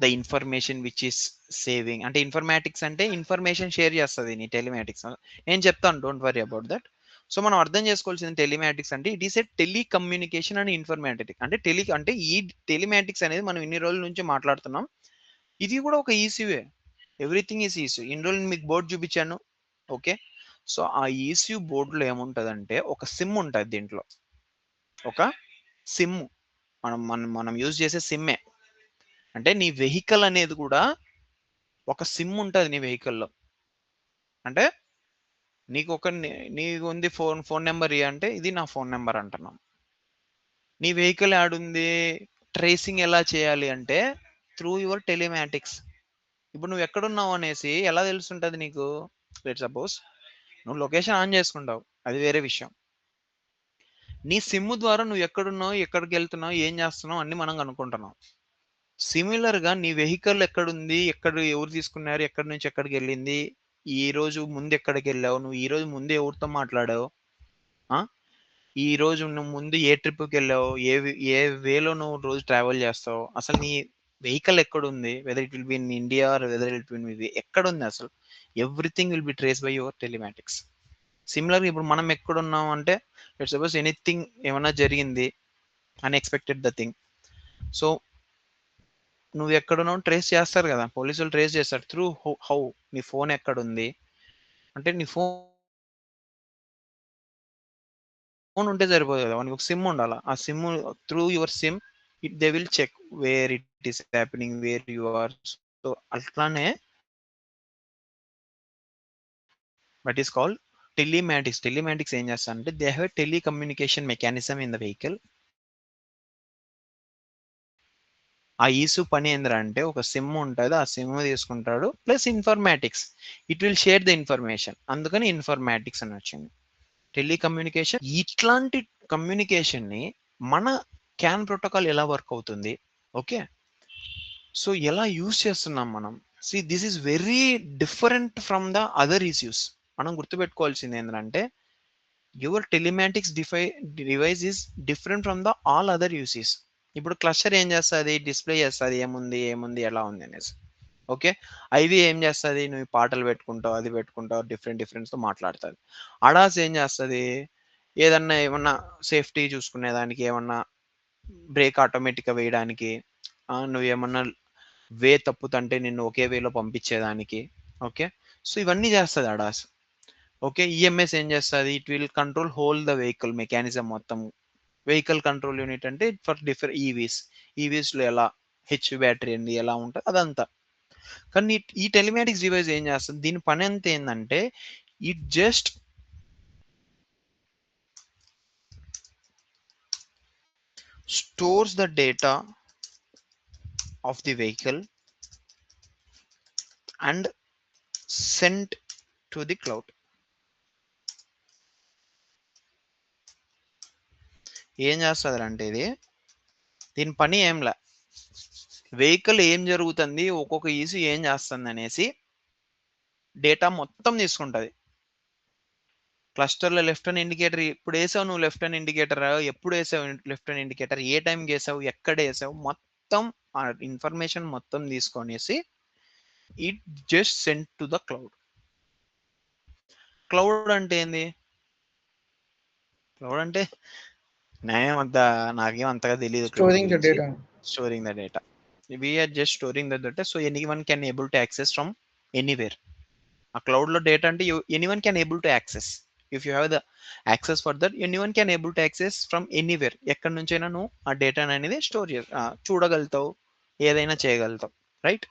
the information which is saving. అంటే informatics అంటే information share చేస్తుంది నీ telematics. నేను చెప్తాను, don't worry about that. So మనం అర్థం చేసుకోవాల్సింది టెలిమాటిక్స్ అంటే it is a telecommunication and informatic. అంటే అంటే ఈ టెలిమాటిక్స్ అనేది మనం ఇన్ని రోజుల నుంచి మాట్లాడుతున్నాం, ఇది కూడా ఒక ఈసీయూ. Everything is EC. ఇన్ని రోజులు మీకు బోర్డు చూపించాను, ఓకే. సో ఆ ఈసీయూ బోర్డులో ఏముంటుందంటే ఒక సిమ్ ఉంటుంది దీంట్లో, ఒక సిమ్. మనం మనం మనం యూజ్ చేసే సిమ్మే. అంటే నీ వెహికల్ అనేది కూడా ఒక సిమ్ ఉంటుంది నీ వెహికల్లో. అంటే నీకు ఉంది ఫోన్ నెంబర్ అంటే ఇది నా ఫోన్ నెంబర్ అంటున్నాం. నీ వెహికల్ యాడుంది, ట్రేసింగ్ ఎలా చేయాలి అంటే త్రూ యువర్ టెలిమాటిక్స్. ఇప్పుడు నువ్వు ఎక్కడున్నావు అనేసి ఎలా తెలుస్తుంటుంది నీకు? లెట్ సపోజ్ నువ్వు లొకేషన్ ఆన్ చేసుకుంటావు, అది వేరే విషయం. నీ సిమ్ ద్వారా నువ్వు ఎక్కడున్నావు, ఎక్కడికి వెళ్తున్నావు, ఏం చేస్తున్నావు అన్ని మనం కనుక్కుంటున్నాం. సిమిలర్ గా నీ వెహికల్ ఎక్కడుంది, ఎవరు తీసుకున్నారు, ఎక్కడి నుంచి ఎక్కడికి వెళ్ళింది, ఈ రోజు ముందు ఎక్కడికి వెళ్ళావు, నువ్వు ఈ రోజు ముందు ఎవరితో మాట్లాడావు, ఆ ఈ రోజు నువ్వు ముందు ఏ ట్రిప్కి వెళ్ళావు, ఏ వేలో నువ్వు రోజు ట్రావెల్ చేస్తావు, అసలు నీ వెహికల్ ఎక్కడుంది, whether it will be in India or whether it will be ఎక్కడుంది, అసలు everything will be trace by your telematics. సిమిలర్గా ఇప్పుడు మనం ఎక్కడున్నాం అంటే, లెట్స్ సపోజ్ ఎనీథింగ్ ఏమైనా జరిగింది, అన్ఎక్స్పెక్టెడ్ ద థింగ్, సో నువ్వు ఎక్కడున్నావు ట్రేస్ చేస్తారు కదా, పోలీసులు ట్రేస్ చేస్తారు త్రూ హౌ నీ ఫోన్ ఎక్కడుంది అంటే, నీ ఫోన్ ఉంటే సరిపోదు కదా, మనకి ఒక సిమ్ ఉండాలి. ఆ SIM through your SIM they will check where it is happening, where you are. So అట్లానే that is called telematics. Telematics ఏం చేస్తారంటే they have telecommunication mechanism in the vehicle ఆ ఈసు పని ఏంటంటే ఒక సిమ్ ఉంటుంది, ఆ సిమ్ తీసుకుంటాడు plus informatics, it will share the information, అందుకని ఇన్ఫర్మాటిక్స్ అని వచ్చింది. టెలికమ్యూనికేషన్ ఇట్లాంటి కమ్యూనికేషన్ని మన క్యాన్ ప్రోటోకాల్ ఎలా వర్క్ అవుతుంది, ఓకే, సో ఎలా యూస్ చేస్తున్నాం మనం. C this is very different from the other issues. మనం గుర్తుపెట్టుకోవాల్సింది ఏంటంటే your telematics device is different from the all other uses. ఇప్పుడు క్లస్టర్ ఏం చేస్తుంది, డిస్ప్లే చేస్తుంది ఏముంది ఏముంది ఎలా ఉంది అనేసి, ఓకే. ఐవి ఏం చేస్తుంది, నువ్వు పాటలు పెట్టుకుంటావు అది పెట్టుకుంటావు డిఫరెంట్ డిఫరెంట్స్తో మాట్లాడుతుంది. అడాస్ ఏం చేస్తుంది, ఏదన్నా ఏమన్నా సేఫ్టీ చూసుకునేదానికి, ఏమన్నా బ్రేక్ ఆటోమేటిక్గా వేయడానికి, నువ్వు ఏమన్నా వే తప్పుతంటే నిన్ను ఒకే వేలో పంపించేదానికి, ఓకే. సో ఇవన్నీ చేస్తుంది అడాస్, ఓకే. ఈఎంఎస్ ఏం చేస్తుంది, it will control whole the vehicle mechanism మొత్తం. వెహికల్ కంట్రోల్ యూనిట్ అంటే ఫర్ డిఫరెంట్ ఈవీస్లో ఎలా హెచ్ బ్యాటరీ అండి ఎలా ఉంటుంది అదంతా. కానీ ఈ టెలిమాటిక్స్ డివైస్ ఏం చేస్తుంది, దీని పని అంతా ఏంటంటే it just stores the data of the vehicle and send to the cloud. ఏం చేస్తుంది అంటే ఇది, దీని పని ఏంలా, వెహికల్ ఏం జరుగుతుంది ఒక్కొక్క ఈసీ ఏం చేస్తుంది అనేసి డేటా మొత్తం తీసుకుంటుంది. క్లస్టర్లో లెఫ్ట్ హ్యాండ్ ఇండికేటర్ ఇప్పుడు వేసావు, నువ్వు లెఫ్ట్ హ్యాండ్ ఇండికేటర్ ఎప్పుడు వేసావు, లెఫ్ట్ హ్యాండ్ ఇండికేటర్ ఏ టైంకి వేసావు, ఎక్కడ వేసావు, మొత్తం ఆ ఇన్ఫర్మేషన్ మొత్తం తీసుకొనేసి it just send to the cloud. Cloud అంటే ఏంది, క్లౌడ్ అంటే నాకేం అంతగా తెలియదు క్లౌడ్ Storing the గురించి. data. Storing the data, we're just storing the data, so anyone can able to access from anywhere. ఆ క్లౌడ్లో డేటా అంటే anyone can able to access, if you have the access for that anyone can able to access from anywhere, ఎక్కడి నుంచైనా నువ్వు ఆ data అనేది store చూడగలుగుతావు, ఏదైనా చేయగలుగుతావు, right.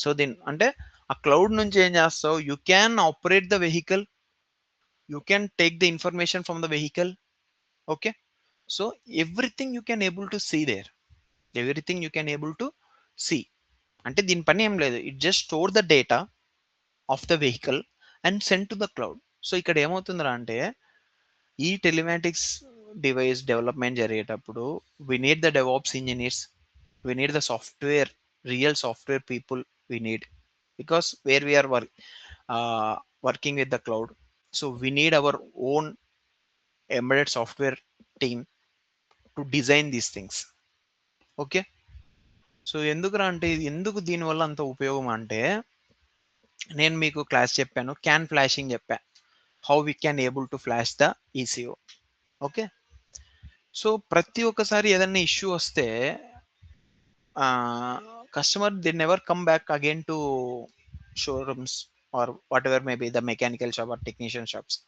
So దీని అంటే ఆ క్లౌడ్ నుంచి ఏం చేస్తావు, you can operate the vehicle, you can take the information from the vehicle, okay. So everything you can able to see there, everything you can able to see. అంటే దీని పని ఏం లేదు, it just store the data of the vehicle and send to the cloud. So ఇక్కడ ఏమవుతుందిరా అంటే ఈ telematics device development జరిగేటప్పుడు we need the DevOps engineers, we need the software, real software people we need, because where we're working with the cloud. So we need our own embedded software team to design these things, okay. So ఎందుకురా అంటే ఇది ఎందుకు దీనివల్ల అంత ఉపయోగం అంటే నేను మీకు క్లాస్ చెప్పాను, క్యాన్ ఫ్లాషింగ్ చెప్పా, how we can able to flash the ECU, okay. So ప్రతి ఒక్కసారి ఏదైనా ఇష్యూ వస్తే customer they never come back again to showrooms or whatever maybe the mechanical shop or technician shops.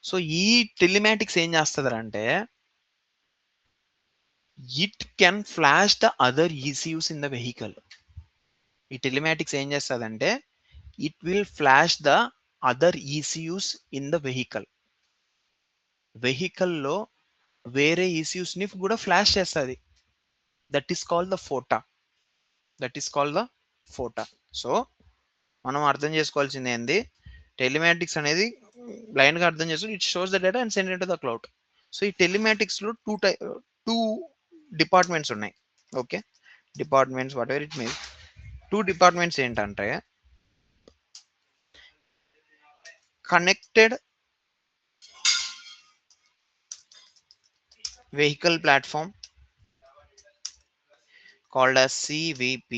So ఈ telematics ఏం చేస్తుంది అంటే it can flash the other ECUs in the vehicle. ఈ telematics ఏం చేస్తుందంటే it will flash the other ECUs in the vehicle. వెహికల్లో వేరే ఈసీయూస్ని కూడా ఫ్లాష్ చేస్తుంది, that is called the FOTA, that is called the FOTA. So మనం అర్థం చేసుకోవాల్సింది ఏంది, టెలిమాటిక్స్ అనేది బ్లైండ్గా అర్థం చేసుకుని it shows the data and send it to the cloud. So ఈ టెలిమాటిక్స్లో టూ డిపార్ట్మెంట్స్ ఉన్నాయి, okay. Departments whatever it means, two departments ఏంటంటే connected vehicle platform called as CVP,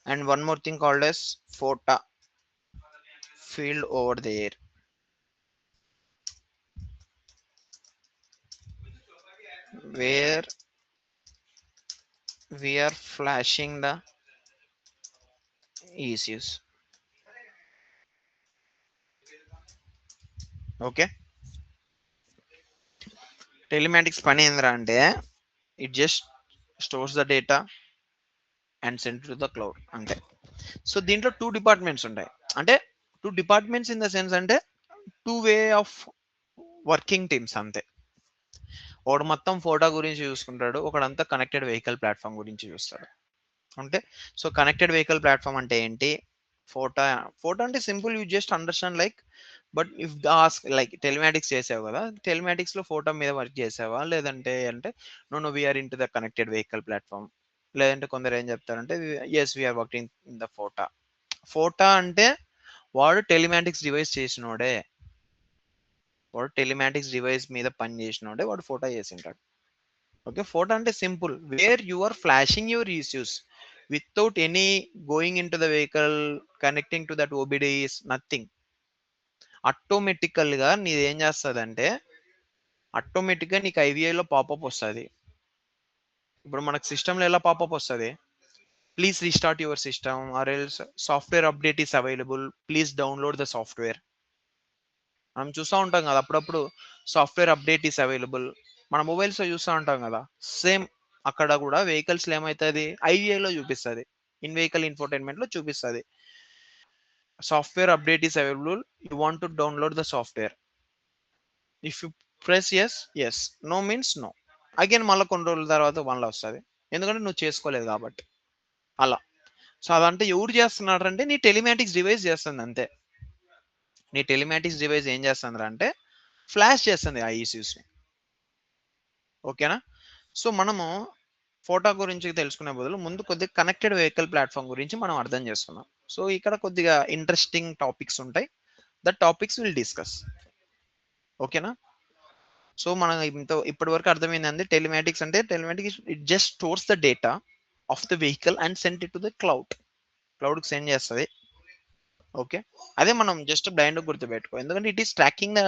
and one more thing called as FOTA, field over there, where we are flashing the ECUs, okay. Telematics పని ఏంద్రా అంటే it just stores the data and send to the cloud అంతే. So దీంట్లో two departments ఉంటాయి, అంటే two departments in the sense అంటే two way of working teams అంతే. ఒకడు మొత్తం ఫోటో గురించి చూసుకుంటాడు, ఒకడంతా కనెక్టెడ్ వెహికల్ ప్లాట్ఫామ్ గురించి చూస్తాడు. అంటే సో కనెక్టెడ్ వెహికల్ ప్లాట్ఫామ్ అంటే ఏంటి? ఫోటో ఫోటో అంటే simple, you just understand like, but if the ask like telematics చేసావు కదా, టెలిమాటిక్స్ లో ఫోటో మీద వర్క్ చేసావా లేదంటే అంటే no we're in to the connected vehicle platform. లేదంటే కొందరు ఏం చెప్తారంటే yes we're working in the FOTA. FOTA అంటే వాడు టెలిమాటిక్స్ డివైస్ చేసినోడే, వాడు టెలిమాటిక్స్ డివైస్ మీద పని చేసినోడే వాడు ఫోటో చేసింటాడు. ఓకే, ఫోటో అంటే simple, where you are flashing your issues without any going in to the vehicle, connecting to that OBDs nothing. ఆటోమేటికల్ గా నీది ఏం చేస్తుంది, ఆటోమేటిక్ గా నీకు ఐవీఐలో పాపప్ వస్తుంది. ఇప్పుడు మనకు సిస్టంలో ఎలా పాపప్ వస్తుంది, please restart your system or else software update is available, please download the software. మనం చూస్తూ ఉంటాం కదా అప్పుడప్పుడు, సాఫ్ట్వేర్ అప్డేట్ ఈస్ అవైలబుల్, మన మొబైల్స్లో చూస్తూ ఉంటాం కదా. సేమ్ అక్కడ కూడా వెహికల్స్లో ఏమవుతుంది, ఐవీఐలో చూపిస్తుంది, ఇన్ వెహికల్ ఇన్ఫోటైన్మెంట్లో చూపిస్తుంది, software update is available, you want to download the software. If you press yes, yes, no means no, again మళ్ళీ కొన్ని రోజుల తర్వాత మళ్ళీ వస్తుంది, ఎందుకంటే నువ్వు చేసుకోలేదు కాబట్టి. అలా. సో అదంటే ఎవరు చేస్తున్నారు అంటే నీ టెలిమాటిక్స్ డివైస్ చేస్తుంది అంతే. నీ టెలిమాటిక్స్ డివైస్ ఏం చేస్తుంది అంటే ఫ్లాష్ చేస్తుంది ఆ ఇష్యూస్ని. ఓకేనా? సో మనము ఫోటో గురించి తెలుసుకునే బదులు ముందు కొద్దిగా కనెక్టెడ్ వెహికల్ ప్లాట్ఫామ్ గురించి మనం అర్థం చేసుకుందాం. సో ఇక్కడ కొద్దిగా ఇంట్రెస్టింగ్ టాపిక్స్ ఉంటాయి, దట్ టాపిక్స్ విల్ డిస్కస్. ఓకేనా? సో మనం ఇప్పటి వరకు అర్థమైంది, టెలిమాటిక్స్ అంటే telematics it just stores the data of the vehicle and send it to the క్లౌడ్కి సెండ్ చేస్తుంది. ఓకే, అదే మనం జస్ట్ బ్లైండ్ గుర్తుపెట్టుకో, ఎందుకంటే it is tracking the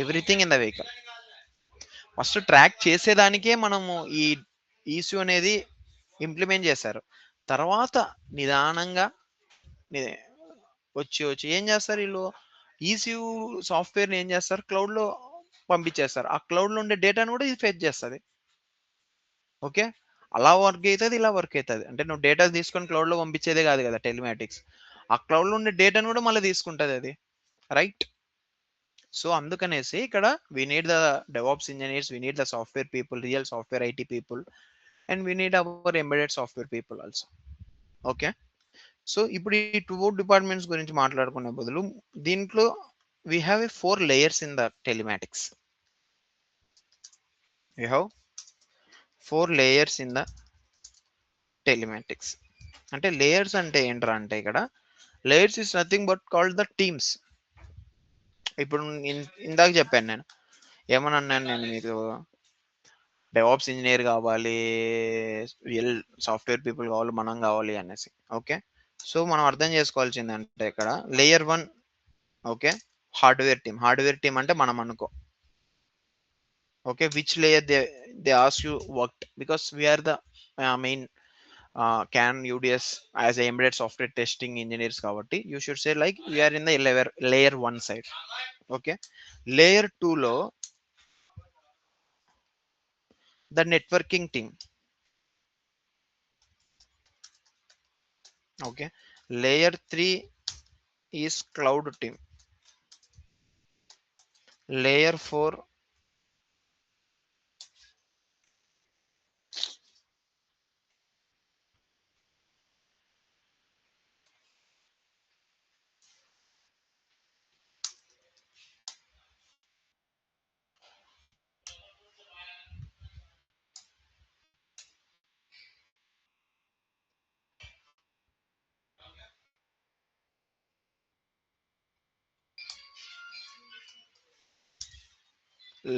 everything in the vehicle. First track చేసేదానికే మనము ఈ ఈసీ అనేది ఇంప్లిమెంట్ చేశారు. తర్వాత నిదానంగా వచ్చి ఏం చేస్తారు వీళ్ళు, ఈసీయూ సాఫ్ట్వేర్ని ఏం చేస్తారు, క్లౌడ్లో పంపించేస్తారు. ఆ క్లౌడ్లో ఉండే డేటాను కూడా ఇది ఫెచ్ చేస్తుంది. ఓకే, అలా వర్క్ అవుతుంది, ఇలా వర్క్ అవుతుంది. అంటే నువ్వు డేటా తీసుకొని క్లౌడ్లో పంపించేదే కాదు కదా టెలిమాటిక్స్, ఆ క్లౌడ్లో ఉండే డేటాను కూడా మళ్ళీ తీసుకుంటుంది అది, రైట్? సో అందుకనేసి ఇక్కడ we need the DevOps engineers, we need the software people, real software IT people, and we need hour embedded software people also. Okay, so ఇప్పుడు ఈ టూ డిపార్ట్మెంట్స్ గురించి మాట్లాడుకునే బదులు దీంట్లో we have A 4 layers in the telematics. We have 4 layers in the telematics. అంటే layers అంటే ఏంట్రా అంటే ఇక్కడ layers is nothing but called the teams. ఇప్పుడు ఇందాక చెప్పాను నేను, ఏమని అన్నాను నేను మీకు, డెవాప్స్ ఇంజనీర్ కావాలి, రియల్ సాఫ్ట్వేర్ పీపుల్ కావాలి, మనం కావాలి అనేసి. ఓకే, సో మనం అర్థం చేసుకోవాల్సింది అంటే ఇక్కడ లేయర్ 1, ఓకే, హార్డ్వేర్ టీమ్ అంటే మనం అనుకో. Okay, which layer they ask you work, because we're the main CAN UDS as embedded software testing engineers కాబట్టి you should say like we're in the layer 1 side. Okay, layer 2లో the networking team. Okay, layer 3 is cloud team. Layer 4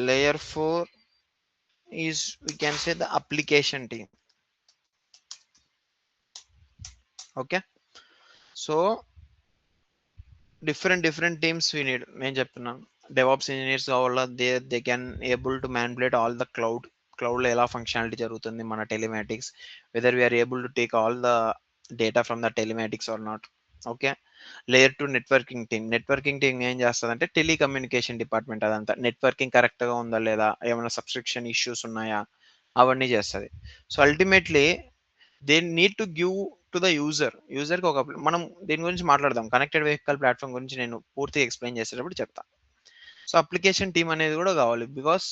layer 4 is, we can say, the application team. Okay, so different teams we need. నేను చెప్తున్నాను, DevOps engineers కావాలా, they can able to manipulate all the క్లౌడ్లో ఎలా functionality జరుగుతుంది మన telematics, whether we're able to take all the data from the telematics or not. Okay, layer 2 networking team ఏం చేస్తుందంటే telecommunication department, అదంతా నెట్వర్కింగ్ కరెక్ట్గా ఉందా లేదా, ఏమైనా సబ్స్క్రిప్షన్ ఇష్యూస్ ఉన్నాయా, అవన్నీ చేస్తుంది. So ultimately they need to give to the యూజర్కి ఒక, మనం దీని గురించి మాట్లాడదాం, కనెక్టెడ్ వెహికల్ ప్లాట్ఫామ్ గురించి నేను పూర్తిగా ఎక్స్ప్లెయిన్ చేసేటప్పుడు చెప్తా. సో అప్లికేషన్ టీమ్ అనేది కూడా కావాలి, బికాస్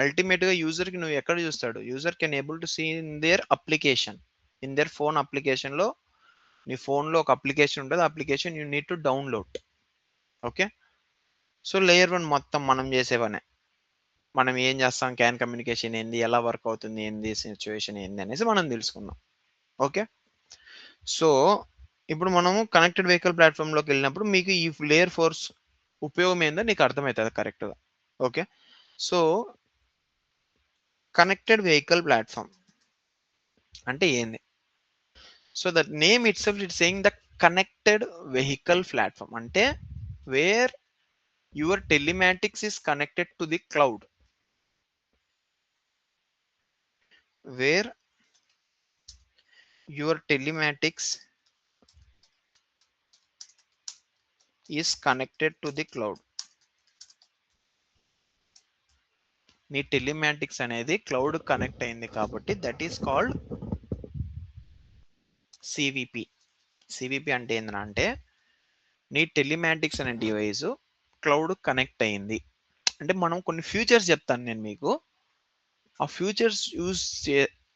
అల్టిమేట్గా యూజర్కి నువ్వు ఎక్కడ చూస్తాడు, user can able to see in their application, in their phone అప్లికేషన్లో. నీ ఫోన్లో ఒక అప్లికేషన్ ఉంటుంది, application you need to download. Okay, so layer 1 మొత్తం మనం చేసేవనే. మనం ఏం చేస్తాం, క్యాన్ కమ్యూనికేషన్ ఏంది, ఎలా వర్క్ అవుతుంది ఏంది, సిచ్యువేషన్ ఏంది అనేసి మనం తెలుసుకుందాం. ఓకే, సో ఇప్పుడు మనము కనెక్టెడ్ వెహికల్ ప్లాట్ఫామ్లోకి వెళ్ళినప్పుడు మీకు ఈ లేయర్ 4 ఉపయోగం ఏందో నీకు అర్థమవుతుంది కరెక్ట్గా. Okay, so connected vehicle platform అంటే ఏంది? So that name itself it saying the connected vehicle platform అంటే where your telematics is connected to the cloud, where your telematics is connected to the cloud. నీ telematics అనేది cloud connect అయింది కాబట్టి that is called CVP. CVP అంటే ఏంటంటే నీ telematics అనే device cloud connect అయింది అంటే మనం కొన్ని ఫ్యూచర్స్ చెప్తాను నేను మీకు. ఆ ఫ్యూచర్స్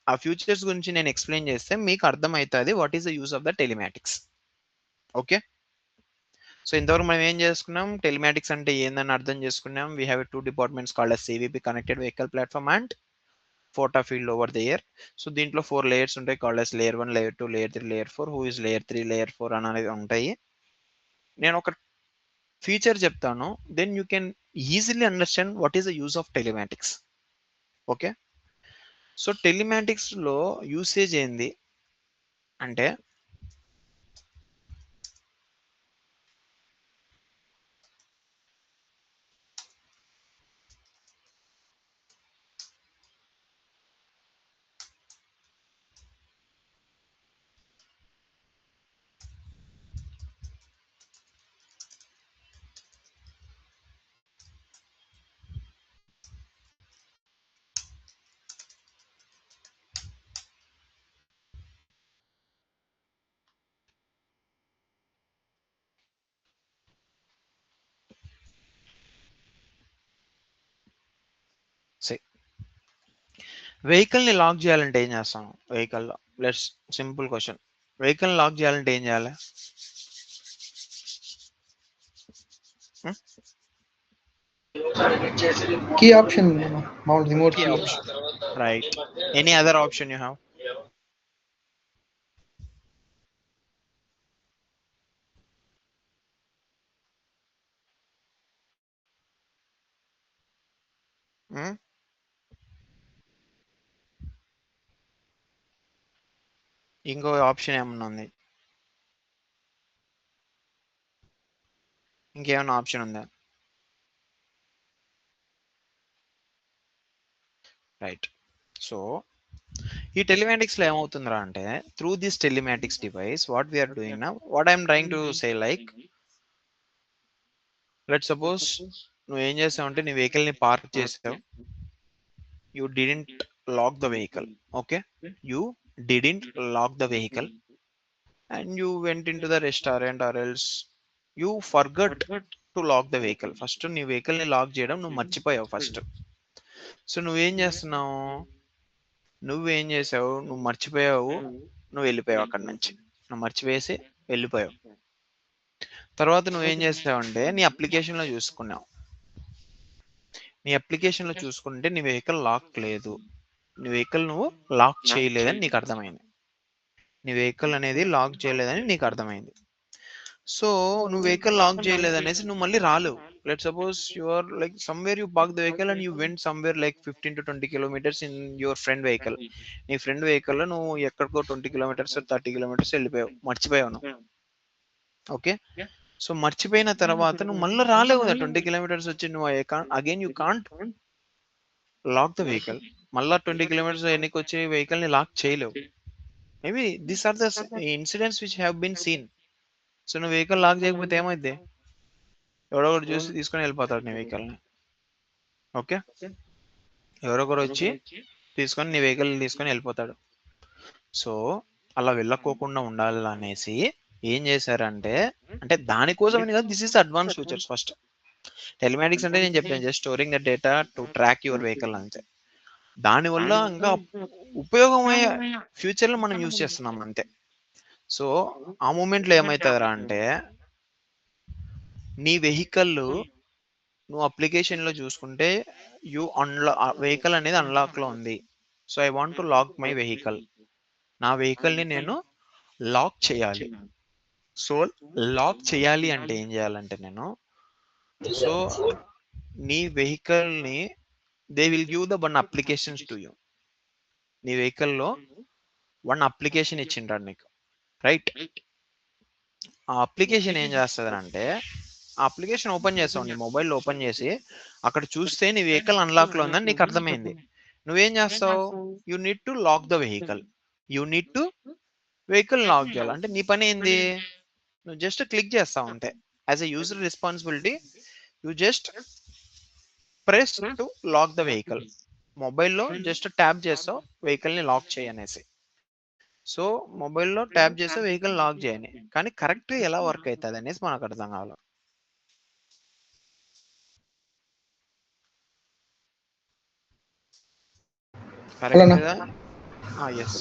ఆ ఫ్యూచర్స్ గురించి నేను ఎక్స్ప్లెయిన్ చేస్తే మీకు అర్థమవుతుంది what is the use of the telematics. Okay, so ఇంతవరకు మనం ఏం చేసుకున్నాం, టెలిమాటిక్స్ అంటే ఏందని అర్థం చేసుకున్నాం. We have 2 departments called as CVP connected vehicle platform and FOTA field over the air. So దీంట్లో 4 లేయర్స్ ఉంటాయి called as layer 1, layer 2, layer 3, layer 4. Who is layer 3, layer 4 అనేది ఉంటాయి. నేను ఒక ఫీచర్ చెప్తాను, then you can easily understand what is the use of telematics. Okay, so టెలిమాటిక్స్లో usage ఏంది అంటే వెహికల్ని లాక్ చేయాలంటే ఏం చేస్తాం, వెహికల్లో let's simple question, vehicle lock చేయాలంటే ఏం చేయాలి? కీ ఆప్షన్ మామూలు remote key key. Option, right. Any other option you have? ఇంకో ఆప్షన్ ఏమన్నా ఉంది? ఇంకేమైనా ఆప్షన్ ఉందా? రైట్. సో ఈ టెలిమాటిక్స్లో ఏమవుతుందిరా అంటే through this telematics device what we're doing now, what I'm trying to say like, let suppose నువ్వు ఏం చేసావంటే నీ వెహికల్ని పార్క్ చేసావు, you didn't lock the vehicle. Okay, you didn't lock the vehicle and you went into the restaurant or else you forgot to lock the vehicle. First నీ vehicle ని lock చేయడం నువ్వు మర్చిపోయావు ఫస్ట్. సో నువ్వేం చేస్తున్నావు, నువ్వేం చేసావు, నువ్వు మర్చిపోయావు, నువ్వు వెళ్ళిపోయావు అక్కడి నుంచి, నువ్వు మర్చిపోయేసి వెళ్ళిపోయావు. తర్వాత నువ్వేం చేసావంటే నీ అప్లికేషన్లో చూసుకున్నావు, నీ అప్లికేషన్లో చూసుకుంటే నీ వెహికల్ లాక్ లేదు, నీ వెహికల్ నువ్వు లాక్ చేయలేదని నీకు అర్థమైంది, నీ వెహికల్ అనేది లాక్ చేయలేదని నీకు అర్థమైంది. సో నువ్వు వెహికల్ లాక్ చేయలేదనేసి నువ్వు మళ్ళీ రాలేవు. Let suppose you are like somewhere you park the vehicle and you went somewhere like 15 to 20 kilometers in your friend vehicle. నీ ఫ్రెండ్ వెహికల్ లో నువ్వు ఎక్కడికో 20 kilometers 30 kilometers వెళ్ళిపోయావు, మర్చిపోయావు నువ్వు. ఓకే, సో మర్చిపోయిన తర్వాత నువ్వు మళ్ళీ రాలేవు కదా 20 kilometers వచ్చి, నువ్వు again you can't lock the vehicle. మళ్ళీ 20 kilometers ఎన్నికి వచ్చి వెహికల్ ని లాక్ చేయలేవు. Maybe these are the incidents which have been seen. So నువ్వు వెహికల్ లాక్ చేయకపోతే ఏమైంది, ఎవరో ఒకటి చూసి తీసుకొని వెళ్ళిపోతాడు నీ వెహికల్ని. ఓకే, ఎవరొకరు వచ్చి తీసుకొని నీ వెహికల్ తీసుకొని వెళ్ళిపోతాడు. సో అలా వెళ్ళకోకుండా ఉండాలనేసి ఏం చేశారంటే, అంటే దానికోసమని కాదు, this is advance features first. Telematics అంటే నేను చెప్పాను just storing the data to track your vehicle అంతే. దానివల్ల ఇంకా ఉపయోగమయ్యే ఫ్యూచర్లో మనం యూజ్ చేస్తున్నాం అంతే. సో ఆ మూమెంట్లో ఏమవుతుందిరా అంటే నీ వెహికల్ నువ్వు అప్లికేషన్లో చూసుకుంటే వెహికల్ అనేది అన్లాక్లో ఉంది. So I want to lock my vehicle. నా వెహికల్ని నేను లాక్ చేయాలి. సో లాక్ చేయాలి అంటే ఏం చేయాలంటే నేను సో నీ వెహికల్ని they will give the one applications to you. నీ వెహికల్లో వన్ అప్లికేషన్ ఇచ్చింటాడు నీకు, రైట్? ఆ అప్లికేషన్ ఏం చేస్తుంది అంటే ఆ అప్లికేషన్ ఓపెన్ చేస్తావు, నీ మొబైల్లో ఓపెన్ చేసి అక్కడ చూస్తే నీ వెహికల్ అన్లాక్లో ఉందని నీకు అర్థమైంది. నువ్వేం చేస్తావు? You need to lock the vehicle. You need to vehicle lock చేయాలి అంటే నీ పని ఏంది? నువ్వు జస్ట్ క్లిక్ చేస్తావు అంతే. As a user responsibility you just press to lock the vehicle. మొబైల్లో జస్ట్ ట్యాప్ చేస్తావు వెహికల్ని లాక్ చేయనేసి. సో మొబైల్లో ట్యాప్ చేస్తే వెహికల్ లాక్ చేయని, కానీ కరెక్ట్ ఎలా వర్క్ అవుతుంది అనేసి మనకు అర్థం కావాలి. అలానా? కరెక్ట్గా ఎస్.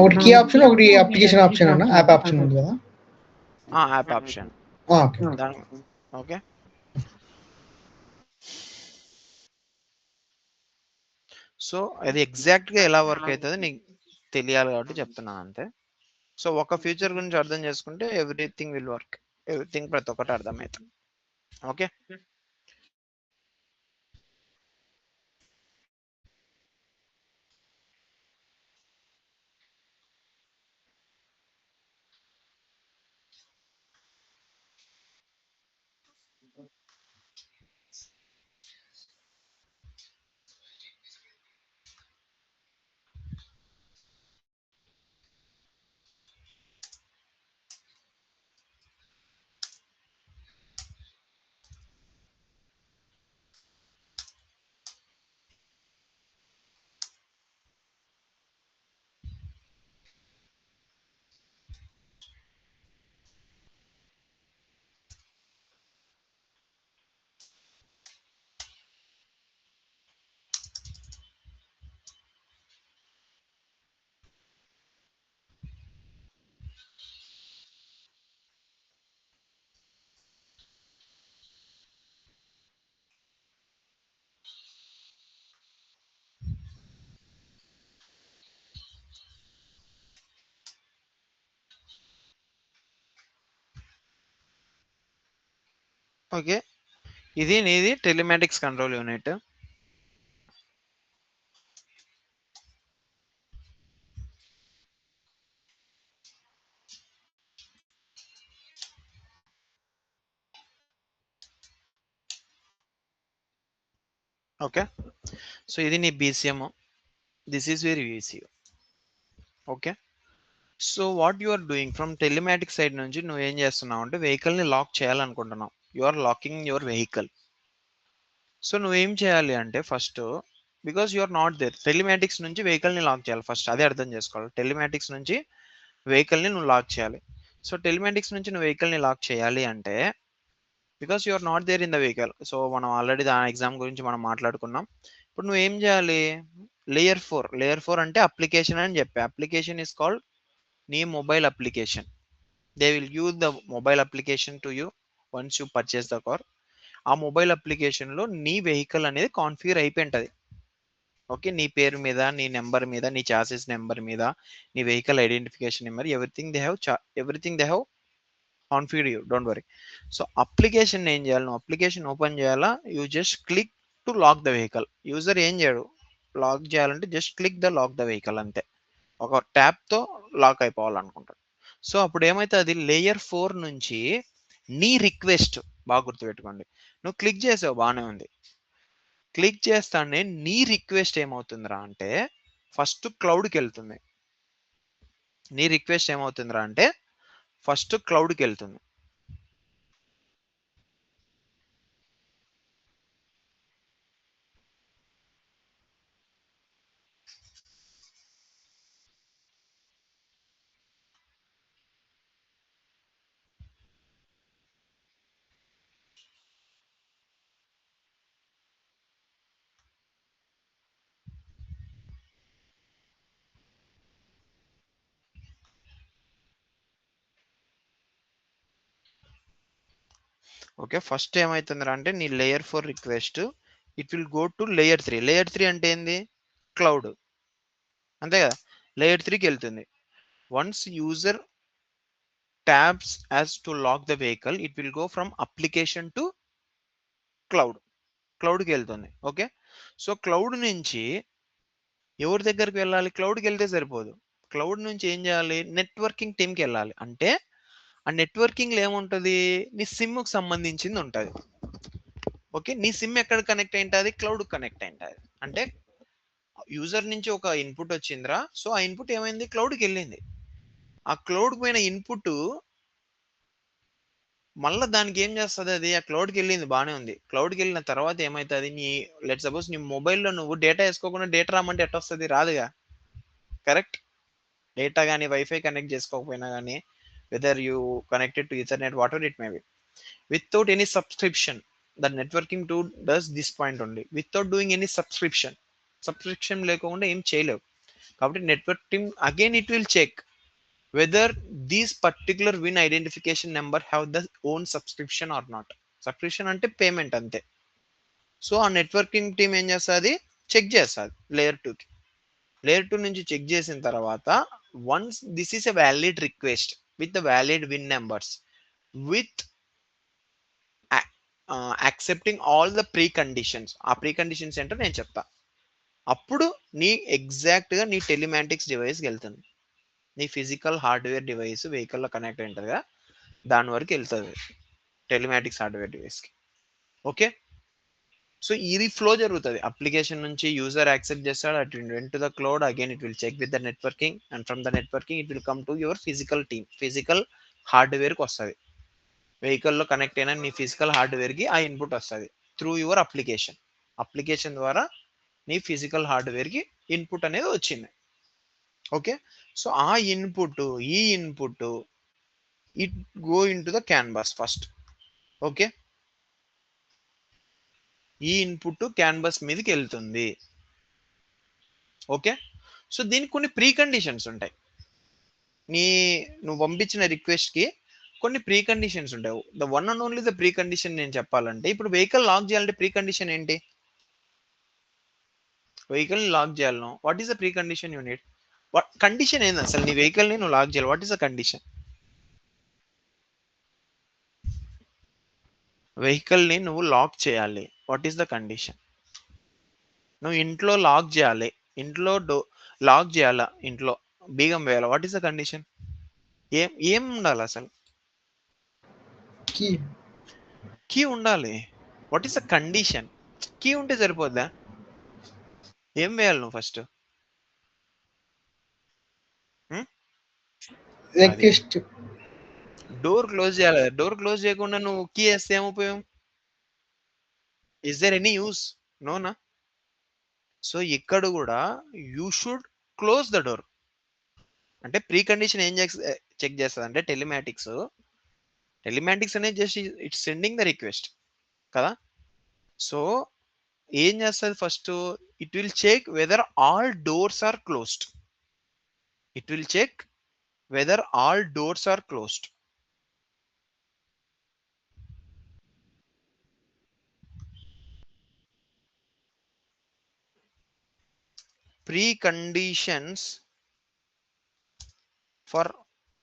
ఒకటి కీ ఆప్షన్, ఒకటి అప్లికేషన్ ఆప్షన్ అన్న, యాప్ ఆప్షన్ ఉంది కదా. App option okay. దాని ఓకే. సో అది ఎగ్జాక్ట్గా ఎలా వర్క్ అవుతుంది నీకు తెలియాలి కాబట్టి చెప్తున్నాను అంతే. సో ఒక ఫ్యూచర్ గురించి అర్థం చేసుకుంటే ఎవ్రీథింగ్ విల్ వర్క్, ఎవ్రీథింగ్ ప్రతి ఒక్కటి అర్థమవుతుంది. ఓకే. ఓకే, ఇది నీది telematics control unit. Okay, so ఇది నీ BCM, this is very easy. Okay, so what you are doing from telematic side నుంచి నువ్వు ఏం చేస్తున్నావు అంటే వెహికల్ని లాక్ చేయాలనుకుంటున్నావు. You are locking your vehicle. So నువ్వేం చేయాలి అంటే first, because you are not there, telematics నుంచి వెహికల్ని లాక్ చేయాలి ఫస్ట్, అదే అర్థం చేసుకోవాలి. టెలిమాటిక్స్ నుంచి వెహికల్ని నువ్వు లాక్ చేయాలి. సో టెలిమాటిక్స్ నుంచి నువ్వు వెహికల్ని లాక్ చేయాలి అంటే because you are not there in the vehicle. So మనం ఆల్రెడీ దాని ఎగ్జామ్ గురించి మనం మాట్లాడుకున్నాం. ఇప్పుడు నువ్వు ఏం చేయాలి? లేయర్ ఫోర్ అంటే అప్లికేషన్ అని చెప్పి, అప్లికేషన్ ఇస్ కాల్డ్ నీ mobile application. They will use the mobile application to you once you purchase the car. ఆ మొబైల్ అప్లికేషన్లో నీ వెహికల్ అనేది కాన్ఫిగర్ అయిపోయి ఉంటుంది. ఓకే, నీ పేరు మీద, నీ నెంబర్ మీద, నీ చాసెస్ నెంబర్ మీద, నీ vehicle identification number, everything they have configure you, don't worry. So application ఏం చేయాలి? నువ్వు అప్లికేషన్ ఓపెన్ చేయాలా, you just click to lock the vehicle. User ఏం చేయడు, లాక్ చేయాలంటే just click the lock the vehicle అంతే. ఒక ట్యాప్తో లాక్ అయిపోవాలనుకుంటాడు. సో అప్పుడు ఏమైతుంది? లేయర్ 4 నుంచి నీ రిక్వెస్ట్, బాగా గుర్తుపెట్టుకోండి, నువ్వు క్లిక్ చేసావు బాగానే ఉంది, క్లిక్ చేస్తానే నీ రిక్వెస్ట్ ఏమవుతుందిరా అంటే ఫస్ట్ క్లౌడ్కి వెళ్తుంది. నీ రిక్వెస్ట్ ఏమవుతుందిరా అంటే ఫస్ట్ క్లౌడ్కి వెళ్తుంది. ఓకే, ఫస్ట్ ఏమవుతుందిరా అంటే నీ layer 4 request it will go to layer 3. Layer 3 అంటే ఏంది? క్లౌడ్, అంతే కదా. లేయర్ 3కి వెళ్తుంది. Once user taps as to lock the vehicle it will go from application to cloud. క్లౌడ్కి వెళ్తుంది. ఓకే, సో క్లౌడ్ నుంచి ఎవరి దగ్గరికి వెళ్ళాలి? క్లౌడ్కి వెళ్తే సరిపోదు. క్లౌడ్ నుంచి ఏం చేయాలి? నెట్వర్కింగ్ టీమ్కి వెళ్ళాలి. అంటే ఆ నెట్వర్కింగ్లో ఏముంటుంది? నీ సిమ్కి సంబంధించింది ఉంటుంది. ఓకే, నీ సిమ్ ఎక్కడ కనెక్ట్ అయింటుంది? క్లౌడ్ కనెక్ట్ అయింటుంది. అంటే యూజర్ నుంచి ఒక ఇన్పుట్ వచ్చిందిరా, సో ఆ ఇన్పుట్ ఏమైంది? క్లౌడ్కి వెళ్ళింది. ఆ క్లౌడ్ పోయిన ఇన్పుట్ మళ్ళీ దానికి ఏం చేస్తుంది? అది ఆ క్లౌడ్కి వెళ్ళింది, బాగానే ఉంది. క్లౌడ్కి వెళ్ళిన తర్వాత ఏమవుతుంది? నీ లెట్ సపోజ్ నీ మొబైల్లో నువ్వు డేటా వేసుకోకుండా డేటా రమ్మంటే ఎట్ట వస్తుంది? రాదుగా, కరెక్ట్. డేటా కానీ వైఫై కనెక్ట్ చేసుకోకపోయినా కానీ, whether you connected to ethernet whatever it may be, without any subscription the networking too does this point only, without doing any subscription లేకుండా ఏం చేయలేవు. కాబట్టి network team again it will check whether these particular VIN identification number have the own subscription or not. Subscription అంటే payment అంతే. So ఆ networking team ఏం చేస్తుంది? Check చేస్తుంది లేయర్ 2కి. లేయర్ 2 నుంచి చెక్ చేసిన తర్వాత once this is a valid request with the valid win numbers with accepting all the pre conditions. ఆ ప్రీ కండిషన్స్ ఏంటో నేను చెప్తా. అప్పుడు నీ ఎగ్జాక్ట్గా నీ టెలిమాటిక్స్ డివైస్కి వెళ్తుంది. నీ ఫిజికల్ హార్డ్వేర్ డివైస్ వెహికల్లో కనెక్ట్ అయి ఉంటుందిగా, దాని వరకు వెళ్తుంది టెలిమాటిక్స్ హార్డ్వేర్ డివైస్కి. ఓకే, సో ఇది ఫ్లో జరుగుతుంది. అప్లికేషన్ నుంచి యూజర్ యాక్సెప్ట్ చేస్తాడు, at went to the cloud, again it will check with the networking, and from the networking it will come to your physical team. Physical హార్డ్వేర్కి వస్తుంది. వెహికల్లో connect అయిన నీ physical హార్డ్వేర్కి ఆ ఇన్పుట్ వస్తుంది త్రూ యువర్ అప్లికేషన్. అప్లికేషన్ ద్వారా నీ physical హార్డ్వేర్కి input అనేది వచ్చింది. ఓకే, సో ఆ ఇన్పుట్ ఈ input it go in to the canvas first. Okay, ఈ ఇన్పుట్ క్యాన్వాస్ మీదకి వెళ్తుంది. ఓకే, సో దీనికి కొన్ని ప్రీ కండిషన్స్ ఉంటాయి. నువ్వు పంపించిన రిక్వెస్ట్కి కొన్ని ప్రీ కండిషన్స్ ఉంటాయి. The one and only the precondition నేను చెప్పాలంటే, ఇప్పుడు వెహికల్ లాక్ చేయాలంటే ప్రీ కండిషన్ ఏంటి? వెహికల్ లాక్ చేయాలను, what is the precondition you need? Condition ఏంది అసలు? నీ వెహికల్ని నువ్వు లాక్ చేయాలి, వాట్ ఈస్ ద కండిషన్? వెహికల్ని నువ్వు లాక్ చేయాలి, వాట్ ఈస్ ద కండిషన్? నువ్వు ఇంట్లో లాక్ చేయాలి, ఇంట్లో లాక్ చేయాలా, ఇంట్లో బీగం వేయాలి, వాట్ ఈస్ ద కండిషన్? ఏం ఏం ఉండాలి అసలు? కీ. కీ ఉండాలి. What is the condition? Key ఉంటే సరిపోద్దా? ఏం వేయాలి నువ్వు ఫస్ట్? రిక్వెస్ట్. డోర్ క్లోజ్ చేయాలి. డోర్ క్లోజ్ చేయకుండా నువ్వు కీ వేస్తే ఏం ఉపయోగం? Is there any use? నోనా. సో ఇక్కడ కూడా you should close the door. అంటే ప్రీ కండిషన్ ఏం చెక్ చేస్తుంది అంటే టెలిమాటిక్స్ అనేది just it's sending the request కదా. సో ఏం చేస్తుంది first? It will check whether all doors are closed. It will check whether all doors are closed. Preconditions for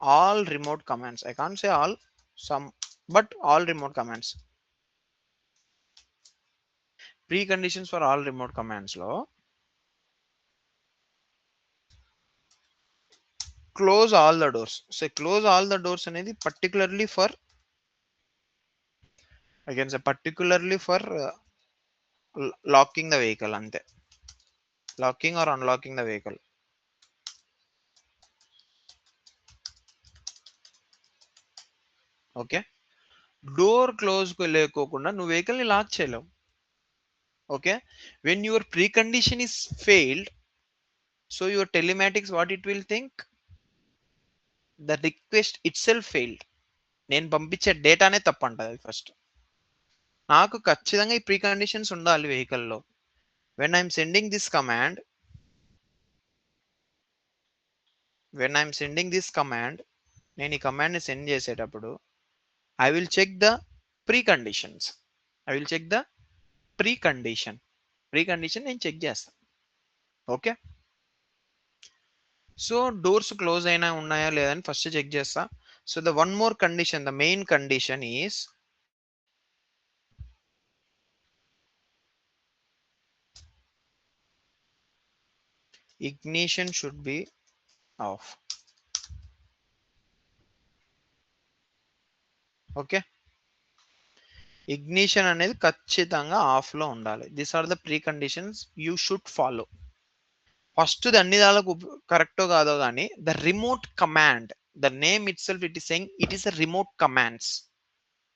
all remote commands. I can't say all, some, but all remote commands. Preconditions for all remote commands లో close all the doors. So close all the doors అనేది particularly for, I can say particularly for locking the vehicle అంతే. Locking or unlocking the vehicle. Okay, door close లేకోకుండా నువ్వు వెహికల్ని lock చేయలేవు. Okay, when your pre condition is failed, so your telematics what it will think? The request it self failed. నేను పంపించే డేటానే తప్పు అంటది first. నాకు ఖచ్చితంగా ఈ ప్రీ కండిషన్స్ ఉండాలి వెహికల్లో. When I'm sending this command, నేను ఈ కమాండ్ని సెండ్ చేసేటప్పుడు I will check the preconditions. I will check the precondition. Precondition నేను చెక్ చేస్తాను. ఓకే, సో డోర్స్ క్లోజ్ అయినా ఉన్నాయా లేదని ఫస్ట్ చెక్ చేస్తా. So the one more condition, the main condition is ignition should be off. Okay, ignition అనేది ఖచ్చితంగా off లో ఉండాలి. These are the preconditions you should follow. First అన్ని దానికి కరెక్టో కాదో కానీ the remote command, the name itself it is saying it is a remote commands.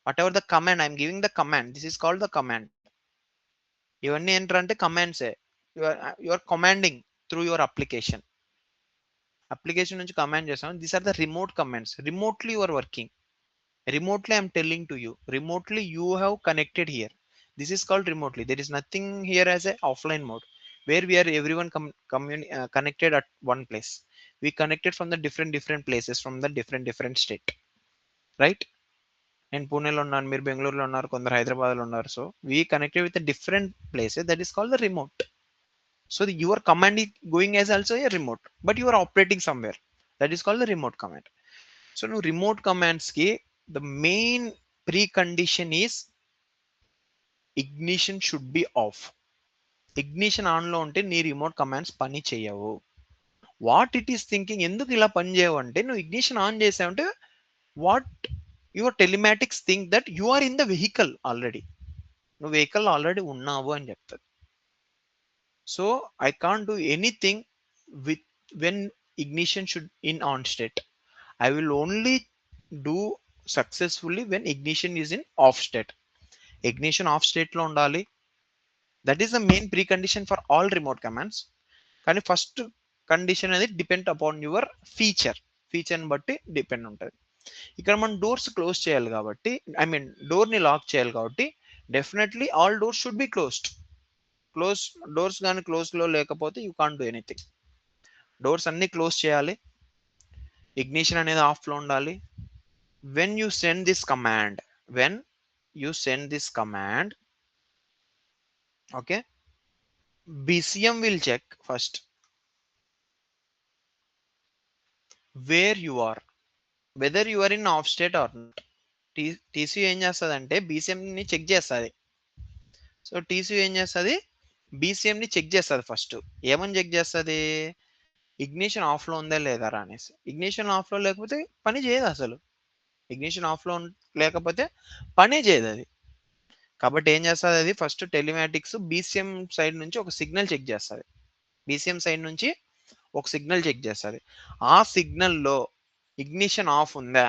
Whatever the command I'm giving the command, this is called the command. ఇవన్నీ ఏంటంటే కమాండ్సే. You are commanding through your application. Application నుంచి command చేస్తాం. These are the remote commands. Remotely you are working. Remotely I'm telling to you, remotely you have connected here. This is called remotely. There is nothing here as a offline mode where we are everyone connected at one place. We connected from the different places, from the different state, right? And Pune lo unnaru, meer Bangalore lo unnaru, kondaru Hyderabad lo unnaru. So we connected with the different places. That is called the remote. So your command is going as also a remote, but you are operating somewhere. That is called the remote command. So no remote commands ki the main precondition is ignition should be off. Ignition on లో ఉంటే నీ remote commands పని చేయవు. What it is thinking, ఎందుకు ఇలా పని చేయవు అంటే నువ్వు ఇగ్నిషన్ ఆన్ చేసావంటే what your telematics think that you are in the vehicle already. నువ్వు వెహికల్ ఆల్రెడీ ఉన్నావు అని చెప్తుంది. So I can't do anything with when ignition should in on state. I will only do successfully when ignition is in off state. Ignition off state లో ఉండాలి. That is the main pre condition for all remote commands. కానీ first condition అనేది depend upon your ఫీచర్ని బట్టి depend ఉంటుంది. ఇక్కడ మనం doors close చేయాలి కాబట్టి, ఐ మీన్ డోర్ని లాక్ చేయాలి కాబట్టి definitely all doors should be closed. Doors కానీ క్లోజ్లో లేకపోతే you can't do anything. Doors అన్ని క్లోజ్ చేయాలి. ఇగ్నిషన్ అనేది ఆఫ్లో ఉండాలి. when you send this command, okay, BCM will check first where you are, whether you are in off state or not. TCU ఏం చేస్తుంది అంటే బీసీఎంని చెక్ చేస్తుంది. సో TCU ఏం చేస్తుంది, బీసీఎంని చెక్ చేస్తుంది. ఫస్ట్ ఏమని చెక్ చేస్తుంది, ఇగ్నిషన్ ఆఫ్లో ఉందా లేదా అనేసి. ఇగ్నిషన్ ఆఫ్లో లేకపోతే పని చేయదు అసలు. ఇగ్నిషన్ ఆఫ్లో లేకపోతే పనే చేయదు అది. కాబట్టి ఏం చేస్తుంది అది, ఫస్ట్ టెలిమాటిక్స్ బీసీఎం సైడ్ నుంచి ఒక సిగ్నల్ చెక్ చేస్తుంది. బీసీఎం సైడ్ నుంచి ఒక సిగ్నల్ చెక్ చేస్తుంది. ఆ సిగ్నల్లో ఇగ్నిషన్ ఆఫ్ ఉందా,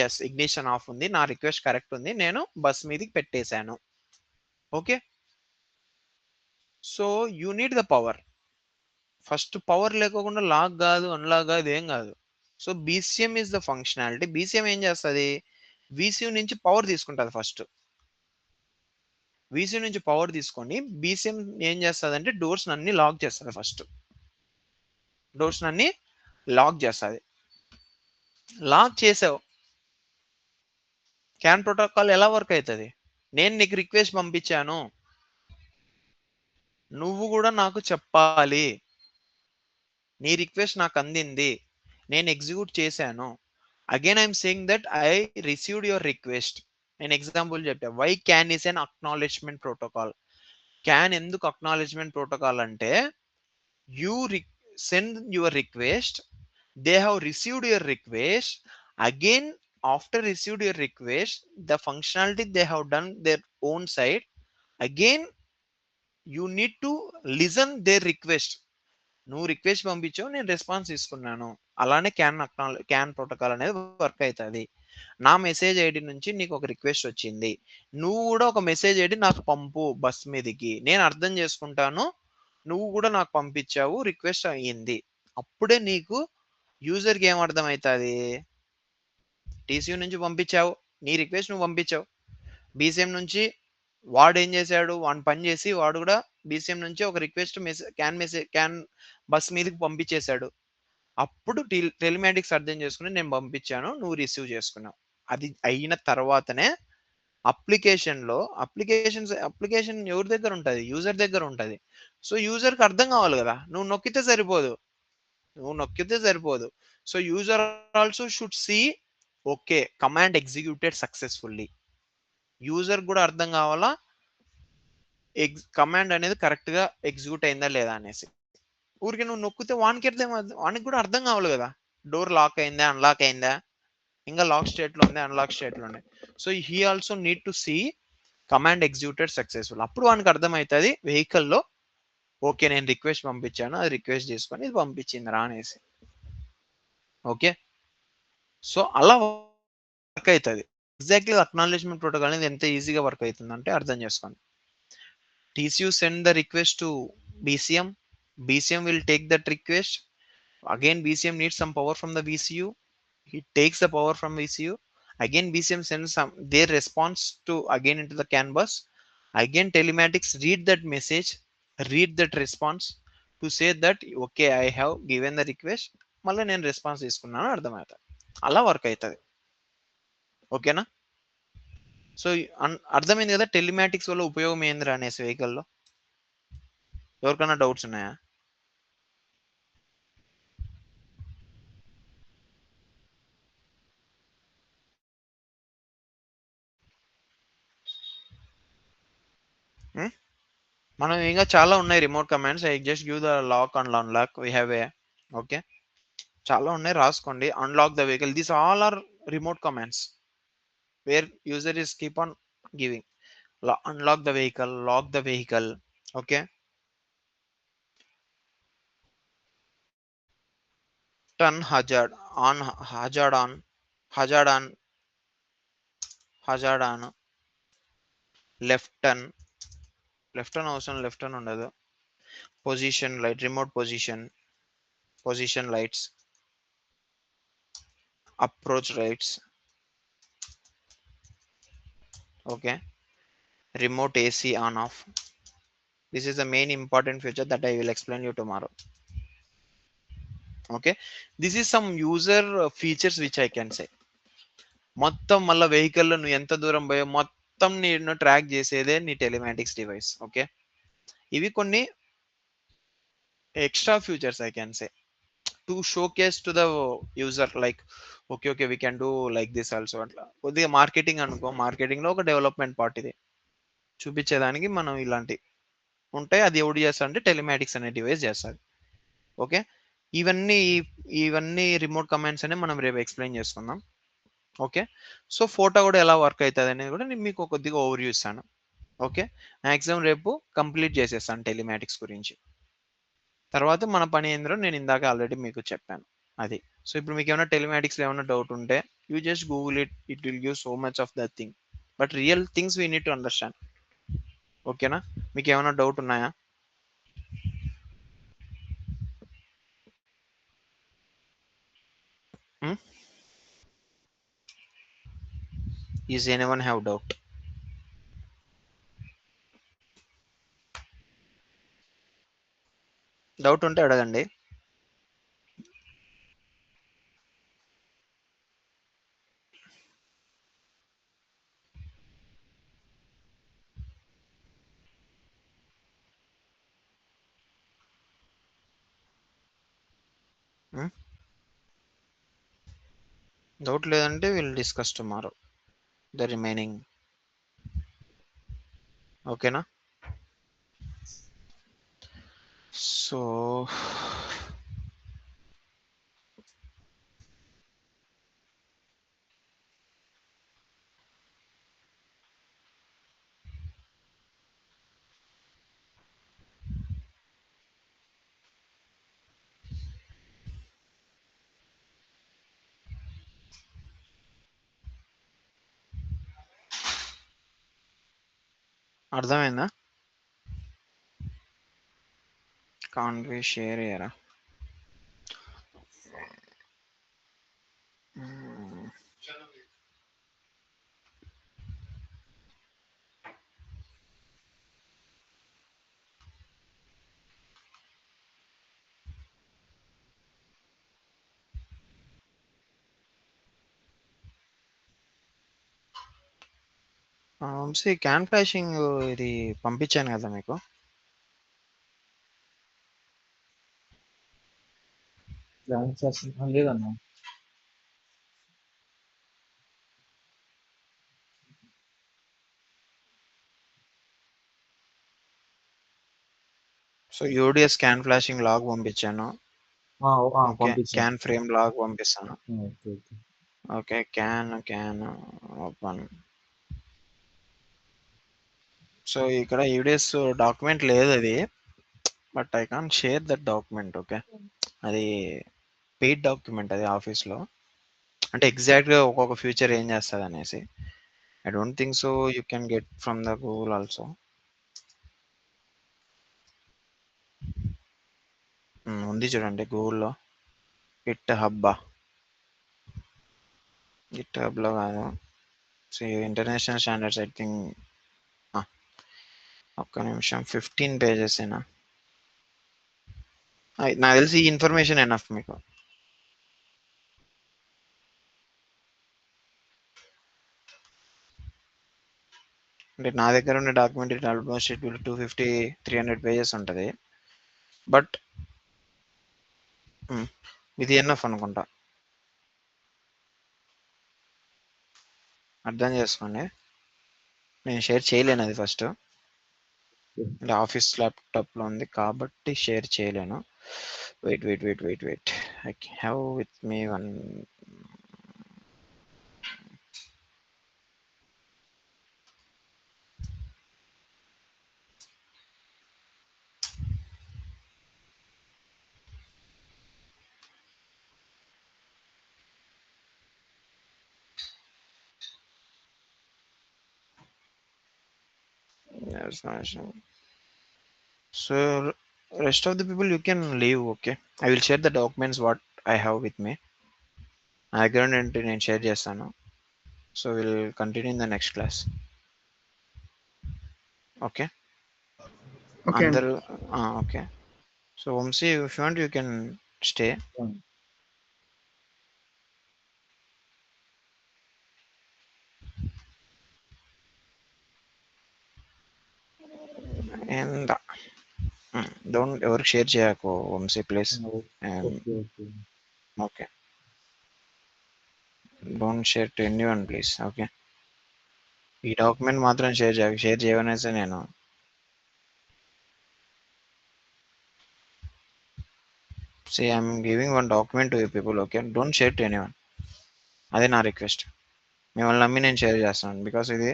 ఎస్ ఇగ్నిషన్ ఆఫ్ ఉంది, నా రిక్వెస్ట్ కరెక్ట్ ఉంది, నేను బస్ మీదకి పెట్టేశాను. Okay, so you need the power. First power లేకోకుండా లాక్ కాదు, అన్లాక్ కాదు, ఏం కాదు. So BCM is the functionality. BCM ఏం చేస్తుంది, వీసీయూ నుంచి పవర్ తీసుకుంటుంది. ఫస్ట్ వీసీయూ నుంచి పవర్ తీసుకొని బీసీఎం ఏం చేస్తుంది అంటే డోర్స్ అన్ని లాక్ చేస్తుంది. ఫస్ట్ డోర్స్ అన్ని లాక్ చేస్తుంది. లాక్ చేసావు, క్యాన్ ప్రోటోకాల్ ఎలా వర్క్ అవుతుంది, నేను నీకు రిక్వెస్ట్ పంపించాను, నువ్వు కూడా నాకు చెప్పాలి, నీ రిక్వెస్ట్ నాకు అందింది, నేను ఎగ్జిక్యూట్ చేశాను. Again I'm saying that I received your request. నేను ఎగ్జాంపుల్ చెప్పా, why CAN is an acknowledgement protocol. CAN ఎందుకు అక్నాలెడ్జ్మెంట్ ప్రోటోకాల్ అంటే you send your request, they have received your request, again after received your request the functionality they have done their own side, again you need to listen their request. నువ్వు request పంపించావు, నేను response తీసుకున్నాను. అలానే can protocol అనేది work అవుతుంది. నా message ID నుంచి నీకు ఒక రిక్వెస్ట్ వచ్చింది, నువ్వు కూడా ఒక మెసేజ్ ఐడి నాకు పంపు బస్ మీదకి, నేను అర్థం చేసుకుంటాను, నువ్వు కూడా నాకు పంపించావు, రిక్వెస్ట్ అయ్యింది. అప్పుడే నీకు యూజర్కి ఏం అర్థమవుతుంది, టీసీయూ నుంచి పంపించావు, నీ రిక్వెస్ట్ నువ్వు పంపించావు, బీసీఎం నుంచి వాడు ఏం చేశాడు, వాడు పని చేసి వాడు కూడా బీసీఎం నుంచి ఒక రిక్వెస్ట్ క్యాన్ బస్ మీదకి పంపించేశాడు. అప్పుడు టెలిమాటిక్స్ అర్థం చేసుకుని నేను పంపించాను, నువ్వు రిసీవ్ చేసుకున్నావు. అది అయిన తర్వాతనే అప్లికేషన్ ఎవరి దగ్గర ఉంటుంది? యూజర్ దగ్గర ఉంటుంది. సో యూజర్కి అర్థం కావాలి కదా, నువ్వు నొక్కితే సరిపోదు. So user also should see, okay command executed successfully. User కూడా అర్థం కావాలా కమాండ్ అనేది కరెక్ట్ గా ఎగ్జిక్యూట్ అయిందా లేదా అనేసి. ఊరికి నువ్వు నొక్కితే వానికి కూడా అర్థం కావాలి కదా, డోర్ లాక్ అయిందా, అన్లాక్ అయిందా, ఇంకా లాక్ స్టేట్ లో ఉంది, అన్లాక్ స్టేట్ లో ఉంది. So he also need to see command executed successful. అప్పుడు వానికి అర్థమవుతుంది వెహికల్లో, ఓకే నేను రిక్వెస్ట్ పంపించాను, అది రిక్వెస్ట్ చేసుకొని ఇది పంపించింది రా అనేసి. ఓకే, సో అలా వర్క్ అవుతుంది. ఎగ్జాక్ట్లీ అక్నాలెడ్జ్మెంట్ ప్రోటోకాల్ అనేది ఎంత ఈజీగా వర్క్ అవుతుంది అంటే అర్థం చేసుకోండి. TCU send the request to BCM. BCM will take that request. Again, BCM needs some power from the VCU. He takes the power from VCU. Again, BCM sends some their response to again into the CAN bus. Again, telematics read that message, read that response to say that okay, I have given the request. మళ్ళీ నేను response తీసుకున్నాను అర్థమవుతుంది. అలా work అవుతుంది. ఓకేనా? So అర్థమైంది కదా telematics వల్ల ఉపయోగం ఏందిరా అనేసి వెహికల్లో. ఎవరికైనా డౌట్స్ ఉన్నాయా? మనం ఇంకా చాలా ఉన్నాయి remote commands. I just give the lock and unlock, we have a. Okay, చాలా ఉన్నాయి, రాసుకోండి. Unlock the vehicle, these all are remote commands where user is keep on giving. Unlock the vehicle, lock the vehicle. Okay, turn hazard on, hazard on, hazard on, hazard on, left turn, left turn అవసరం, left turn ఉండదు. Position light, remote position lights, approach lights. Okay, remote AC on off. This is the main important feature that I will explain you tomorrow. Okay, this is some user features which I can say. మొత్తం మళ్ళీ వెహికల్లో నువ్వు ఎంత దూరం పోయో మొత్తం నేను track చేసేదే నీ టెలిమాటిక్స్ డివైస్. ఓకే, ఇవి కొన్ని extra futures I can say to showcase to the user, like okay we can do like this also. అట్లా కొద్దిగా మార్కెటింగ్ అనుకో, మార్కెటింగ్ లో ఒక డెవలప్మెంట్ పార్ట్ ఇది చూపించేదానికి మనం ఇలాంటి ఉంటాయి. అది ఎవడు చేస్తా అంటే టెలిమాటిక్స్ అనే డివైస్ చేస్తాడు. ఓకే, ఇవన్నీ ఇవన్నీ రిమోట్ కమాండ్స్ అనే మనం రేపు ఎక్స్ప్లెయిన్ చేసుకుందాం. ఓకే, సో ఫోటో కూడా ఎలా వర్క్ అవుతుంది అనేది కూడా నేను మీకు కొద్దిగా ఓవర్వ్యూ ఇస్తాను. ఓకే, మ్యాక్సిమం రేపు కంప్లీట్ చేసేస్తాను టెలిమాటిక్స్ గురించి. తర్వాత మన పని ఏందో నేను ఇందాక ఆల్రెడీ మీకు చెప్పాను అది. సో ఇప్పుడు మీకు ఏమైనా టెలిమాటిక్స్ ఏమైనా డౌట్ ఉంటే you just Google it, it will give so much of that thing, but real things we need to understand. ఓకేనా? మీకు ఏమైనా డౌట్ ఉన్నాయా? Is anyone have doubt? Doubt ఉంటే అడగండి. డౌట్ లేదంటే will discuss tomorrow the remaining. ఓకేనా? So అర్థమైందా? కాన్వే షేర్ అయ్యారా? వంశీ క్యాన్ ఫ్లాషింగ్ ఇది పంపించాను కదా మీకు. లేదన్నా. So UDS CAN flashing log పంపించాను. ఓకే, పంపించాను. క్యాన్ ఫ్రేమ్ లాగ్ పంపిస్తాను. Okay okay. Okay, CAN open. So ఇక్కడ యూడిఎస్ డాక్యుమెంట్ లేదు అది, but I can share that document. Okay, అది పెయిడ్ డాక్యుమెంట్ అది ఆఫీస్లో, అంటే ఎగ్జాక్ట్గా ఒక్కొక్క ఫ్యూచర్ ఏం చేస్తుంది అనేసి. I don't think so you can get from the Google also. ఉంది చూడండి గూగుల్లో, గిట్ హబ్బా. గిట్ హబ్లో కాదు, so international standards I think. ఒక్క నిమిషం, 15 పేజెస్ ఏనా? నాకు తెలిసి ఈ ఇన్ఫర్మేషన్ ఎనఫ్ మీకు. అంటే నా దగ్గర ఉన్న document almost it will 250-300 pages ఉంటుంది, బట్ ఇది ఎనఫ్ అనుకుంటా. అర్థం చేసుకోండి, నేను షేర్ చేయలేను అది ఫస్ట్, అంటే ఆఫీస్ ల్యాప్టాప్లో ఉంది కాబట్టి షేర్ చేయలేను. Wait I have with me one. So rest of the people you can leave. Okay, I will share the documents what I have with me. నా దగ్గర నుండి నేను షేర్ చేస్తాను. So will continue in the next class. Okay okay అండి. అందరూ okay. So Vamshi, if you want you can stay. And don't ఎవరికి share చేయకు Vamshi please. Okay okay. Okay, don't share to anyone please. Okay, ఈ document మాత్రం share చేయవనేసి నేను. See, I'm giving one document to you people. Okay, don't share to anyone. అదే నా request. మిమ్మల్ని నమ్మి నేను షేర్ చేస్తాను, బికాస్ ఇది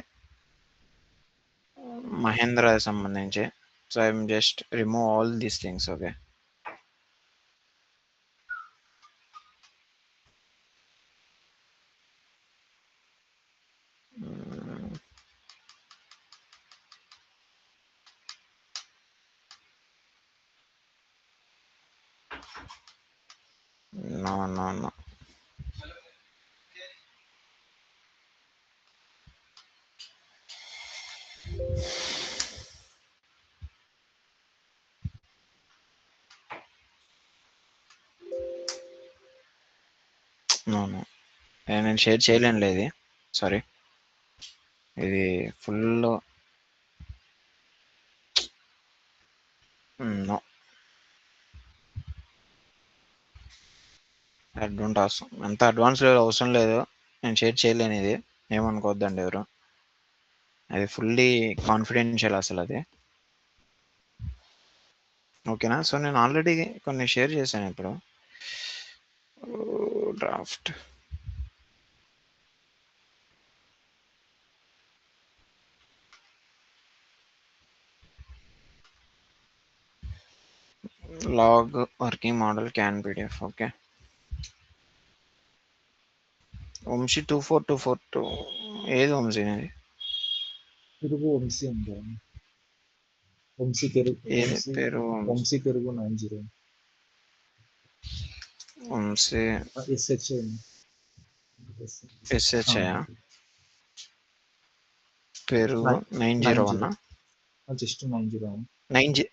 మహేంద్ర సంబంధించి. So I'm just remove all these things. Okay, no. నేను షేర్ చేయలేను లేదు, సారీ. ఇది ఫుల్ నో. డోంట్ అవసరం, అంత అడ్వాన్స్ లెవెల్ అవసరం లేదు, నేను షేర్ చేయలేను ఇది. ఏమనుకోవద్దండి ఎవరు, అది ఫుల్లీ కాన్ఫిడెన్షియల్ అసలు అది. ఓకేనా? సో నేను ఆల్రెడీ కొన్ని షేర్ చేశాను ఇప్పుడు. Draft log working model CAN PDF. Okay, Vamshi 24242 ఏది వంశీ అది? పెరుగు వంశీ ఉందా? వంశీ పెరుగు, ఏది పేరు? వంశీ పెరుగు 90. వంశీ ఎస్హెచ్ఐ పెరుగు 901. Just 90. 9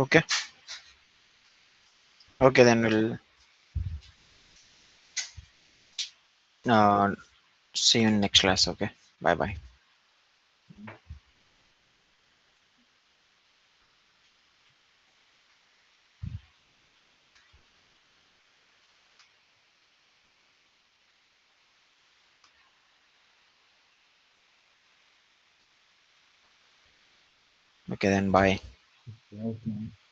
okay. Okay, then we'll see you in next class. Okay, bye bye. Okay, then bye. Okay.